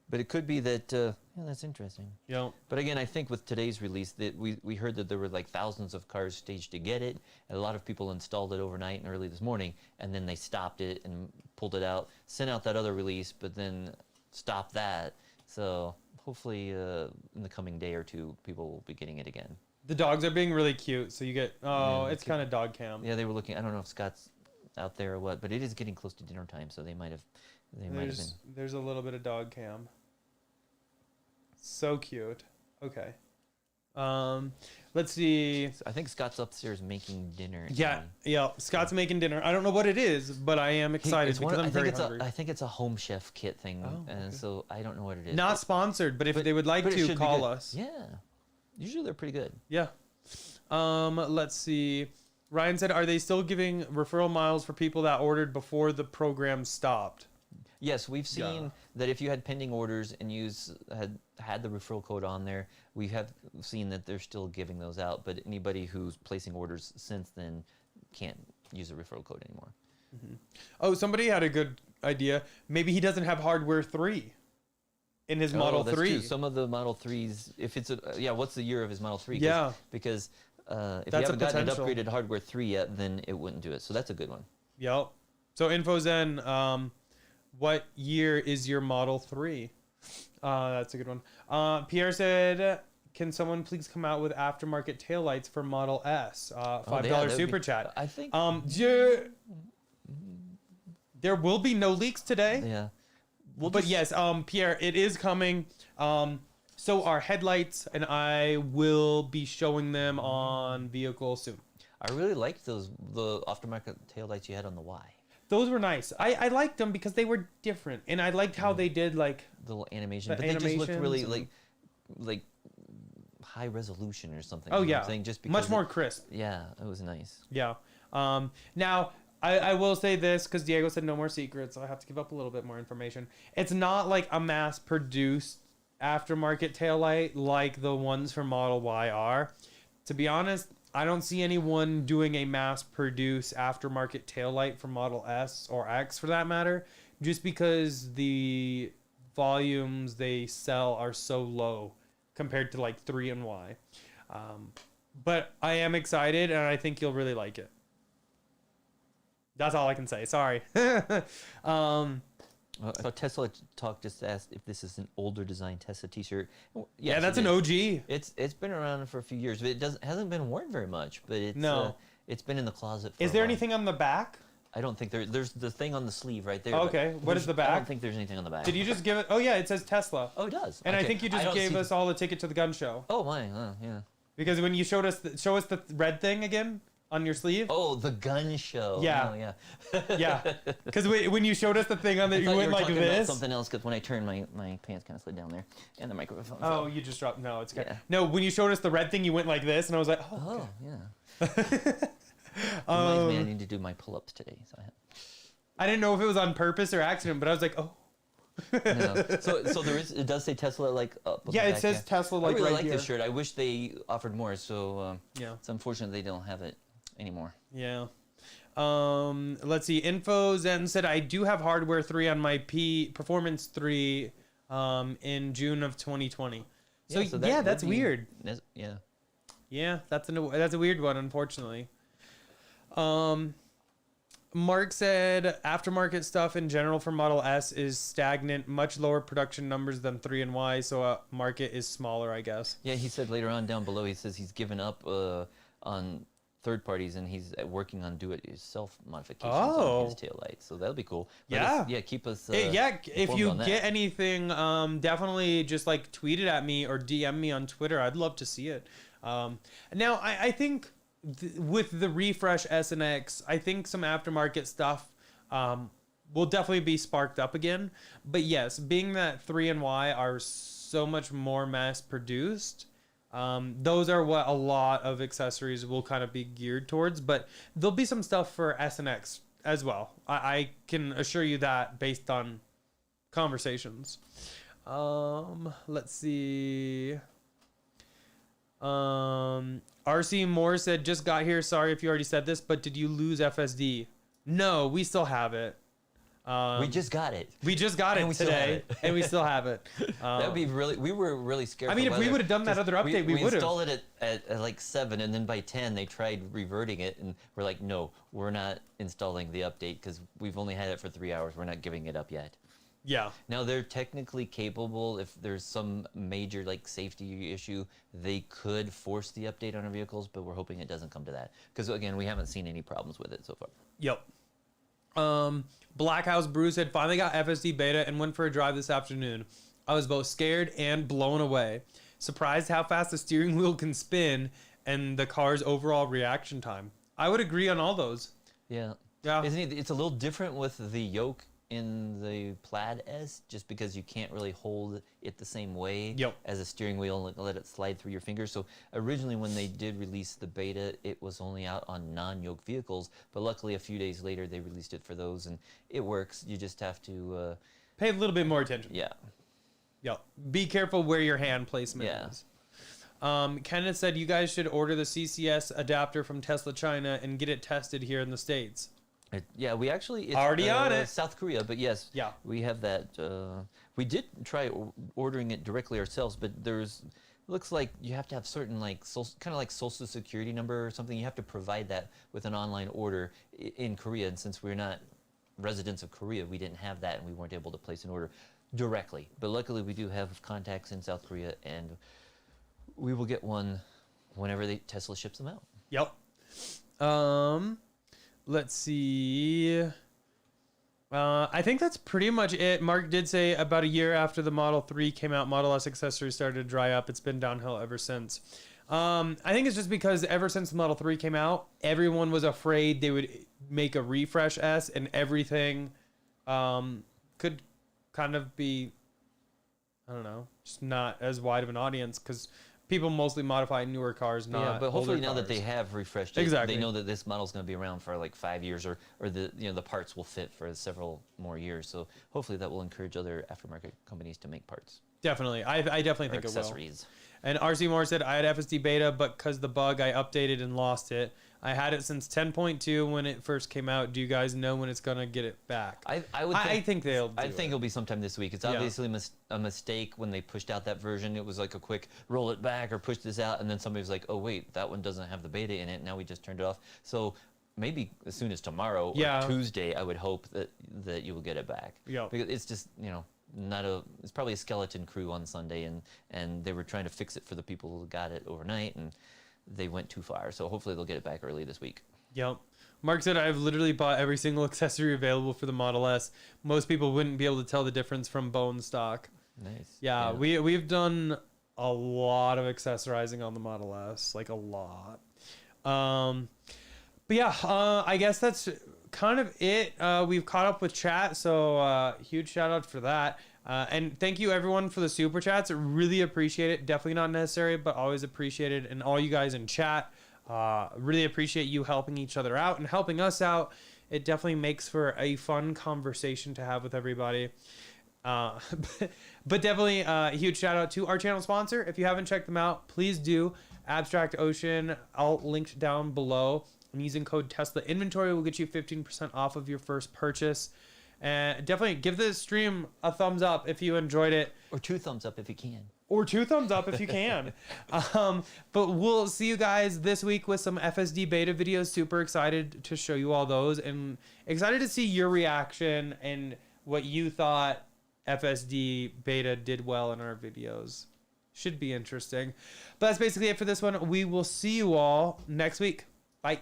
but it could be that. Yeah, that's interesting. Yeah. But again, I think with today's release, that we heard that there were like thousands of cars staged to get it, and a lot of people installed it overnight and early this morning, and then they stopped it and pulled it out, sent out that other release, but then stopped that. So hopefully, in the coming day or two, people will be getting it again. The dogs are being really cute, so you get... Oh, Yeah, it's kind of dog cam. Yeah, they were looking. I don't know if Scott's out there or what, but it is getting close to dinner time, so they might have been. There's a little bit of dog cam. So cute. Okay. Let's see. I think Scott's upstairs making dinner. Yeah, yeah. Scott's making dinner. I don't know what it is, but I am excited It's one because of- I'm very I hungry. think it's a home chef kit thing, Oh, and okay. so I don't know what it is. Not sponsored, but if but- they would like but it to, should be call good. us. Yeah, usually they're pretty good. Yeah. Let's see. Ryan said, "Are they still giving referral miles for people that ordered before the program stopped?" Yes, we've seen Yeah. that if you had pending orders and you had the referral code on there, we have seen that they're still giving those out. But anybody who's placing orders since then can't use the referral code anymore. Oh, somebody had a good idea. Maybe he doesn't have hardware 3 in his Model that's 3. True. Some of the Model 3s, if it's what's the year of his Model 3? Yeah. Because if That's you a haven't gotten it potential. upgraded hardware 3 yet, then it wouldn't do it. So that's a good one. Yep. So InfoZen, what year is your Model 3? That's a good one. Pierre said, "Can someone please come out with aftermarket taillights for Model S?" $5 that'd super be- chat. I think. There will be no leaks today. Yeah. But yes, Pierre, it is coming. So our headlights, and I will be showing them on vehicle soon. I really liked the aftermarket taillights you had on the Y. Those were nice. I liked them because they were different, and I liked how they did like The little animation, The but they just looked really animations like high resolution or something. oh you know what yeah, I'm saying? Just because much more crisp. Yeah, it was nice. Yeah. Now I will say this because Diego said no more secrets. So I have to give up a little bit more information. It's not like a mass-produced aftermarket taillight like the ones from Model Y are. To be honest, I don't see anyone doing a mass-produced aftermarket taillight for Model S or X for that matter, just because the volumes they sell are so low compared to like 3 and Y. But I am excited, and I think you'll really like it. That's all I can say. Sorry. So Tesla Talk just asked if this is an older design Tesla T-shirt. Yeah, that's it an is. OG. It's been around for a few years, but it hasn't been worn very much. But it's No. It's been in the closet. For Is a there while. anything on the back? I don't think there's the thing on the sleeve right there. Okay, but what is the I back? don't think there's anything on the back. Did you just give it? Oh yeah, it says Tesla. Oh, it does. And I Okay. think you just don't gave see- us all a ticket to the gun show. Oh my, yeah. Because when you showed us, show us the red thing again on your sleeve. Oh, the gun show. Yeah. Oh, yeah. Yeah. Because when you showed us the thing on I the, thought you went were like talking about this. something else because when I turned my pants kind of slid down there and the microphone. Oh, fell. you just dropped. No, it's okay. Yeah. No, when you showed us the red thing, you went like this, and I was like, oh. Oh, Okay. yeah. Reminds me I need to do my pull-ups today. So I didn't know if it was on purpose or accident, but I was like, oh. So there is. It does say Tesla like up. on Yeah, the it back, says Tesla like I really right like here. this shirt. I wish they offered more. So Yeah. it's unfortunate they don't have it anymore. Yeah. Let's see. Info Zen said I do have hardware 3 on my Performance 3 in June of 2020. So that yeah, would that's be- weird. Yeah. Yeah, that's a weird one, unfortunately. Mark said aftermarket stuff in general for Model S is stagnant, much lower production numbers than 3 and Y, so market is smaller, I guess. Yeah, he said later on down below, he says he's given up on third parties and he's working on do-it-yourself modifications on his taillights. So that'll be cool. But Yeah. yeah, keep us. Yeah, if informed you on that. get anything, definitely just like tweet it at me or DM me on Twitter. I'd love to see it. Now, I think with the refresh S and X, I think some aftermarket stuff will definitely be sparked up again. But yes, being that 3 and Y are so much more mass produced, those are what a lot of accessories will kind of be geared towards. But there'll be some stuff for S and X as well. I can assure you that based on conversations. Let's see. RC Moore said, just got here. Sorry if you already said this, but did you lose FSD? No, we still have it. We just got it. We just got And it we still have today, it. and we still have it. That'd be really. We were really scared. I mean, for if we weather, would've done that 'cause other update, we would've. installed it at like 7, and then by 10 they tried reverting it, and we're like, no, we're not installing the update because we've only had it for 3 hours. We're not giving it up yet. Yeah. Now they're technically capable. If there's some major like safety issue, they could force the update on our vehicles, but we're hoping it doesn't come to that because again, we haven't seen any problems with it so far. Yep. Black House Brew said, finally got FSD beta and went for a drive this afternoon. I was both scared and blown away. Surprised how fast the steering wheel can spin and the car's overall reaction time. I would agree on all those. Yeah. Yeah. Isn't it? It's a little different with the yoke in the Plaid S, just because you can't really hold it the same way Yep. as a steering wheel and let it slide through your fingers. So originally when they did release the beta, it was only out on non-yoke vehicles, but luckily a few days later they released it for those, and it works. You just have to, Pay a little bit more attention. yeah. Yep. Be careful where your hand placement Yeah. is. Kenneth said you guys should order the CCS adapter from Tesla China and get it tested here in the States. Yeah, we actually it's, Already on it. South Korea, but yes, Yeah. we have that. We did try ordering it directly ourselves, but looks like you have to have certain like kind of like social security number or something. You have to provide that with an online order in Korea, and since we're not residents of Korea, we didn't have that, and we weren't able to place an order. directly. But luckily, we do have contacts in South Korea, and we will get one whenever Tesla ships them out. Yep. Let's see. I think that's pretty much it. Mark did say about a year after the Model 3 came out, Model S accessories started to dry up. It's been downhill ever since. I think it's just because ever since the Model 3 came out, everyone was afraid they would make a refresh S and everything could kind of be, I don't know, just not as wide of an audience because people mostly modify newer cars, not yeah, but hopefully older now cars. that they have refreshed it, Exactly. they know that this model's going to be around for like 5 years, or the the parts will fit for several more years. So hopefully that will encourage other aftermarket companies to make parts. Definitely. I definitely Or think it will. accessories. And RC Moore said, I had FSD beta, but because the bug, I updated and lost it. I had it since 10.2 when it first came out. Do you guys know when it's going to get it back? I think they'll do I think it. it'll be sometime this week. It's Yeah. obviously a mistake when they pushed out that version. It was like a quick roll it back or push this out, and then somebody was like, oh wait, that one doesn't have the beta in it. Now we just turned it off. So maybe as soon as tomorrow Yeah. or Tuesday, I would hope that you will get it back. Yeah. Because it's just, it's probably a skeleton crew on Sunday, and they were trying to fix it for the people who got it overnight, and they went too far. So hopefully they'll get it back early this week. Yep. Mark said, I've literally bought every single accessory available for the Model S. Most people wouldn't be able to tell the difference from bone stock. Nice. Yeah, we've done a lot of accessorizing on the Model S, like a lot. But yeah, I guess that's kind of it. We've caught up with chat, so huge shout out for that. And thank you everyone for the super chats. I really appreciate it. Definitely not necessary, but always appreciated. And all you guys in chat, really appreciate you helping each other out and helping us out. It definitely makes for a fun conversation to have with everybody. But definitely a huge shout out to our channel sponsor. If you haven't checked them out, please do. Abstract Ocean, I'll link down below. And using code Tesla Inventory will get you 15% off of your first purchase. And definitely give this stream a thumbs up if you enjoyed it. Or 2 thumbs up if you can. Or 2 thumbs up if you can. But we'll see you guys this week with some FSD beta videos. Super excited to show you all those. And excited to see your reaction and what you thought FSD beta did well in our videos. Should be interesting. But that's basically it for this one. We will see you all next week. Bye.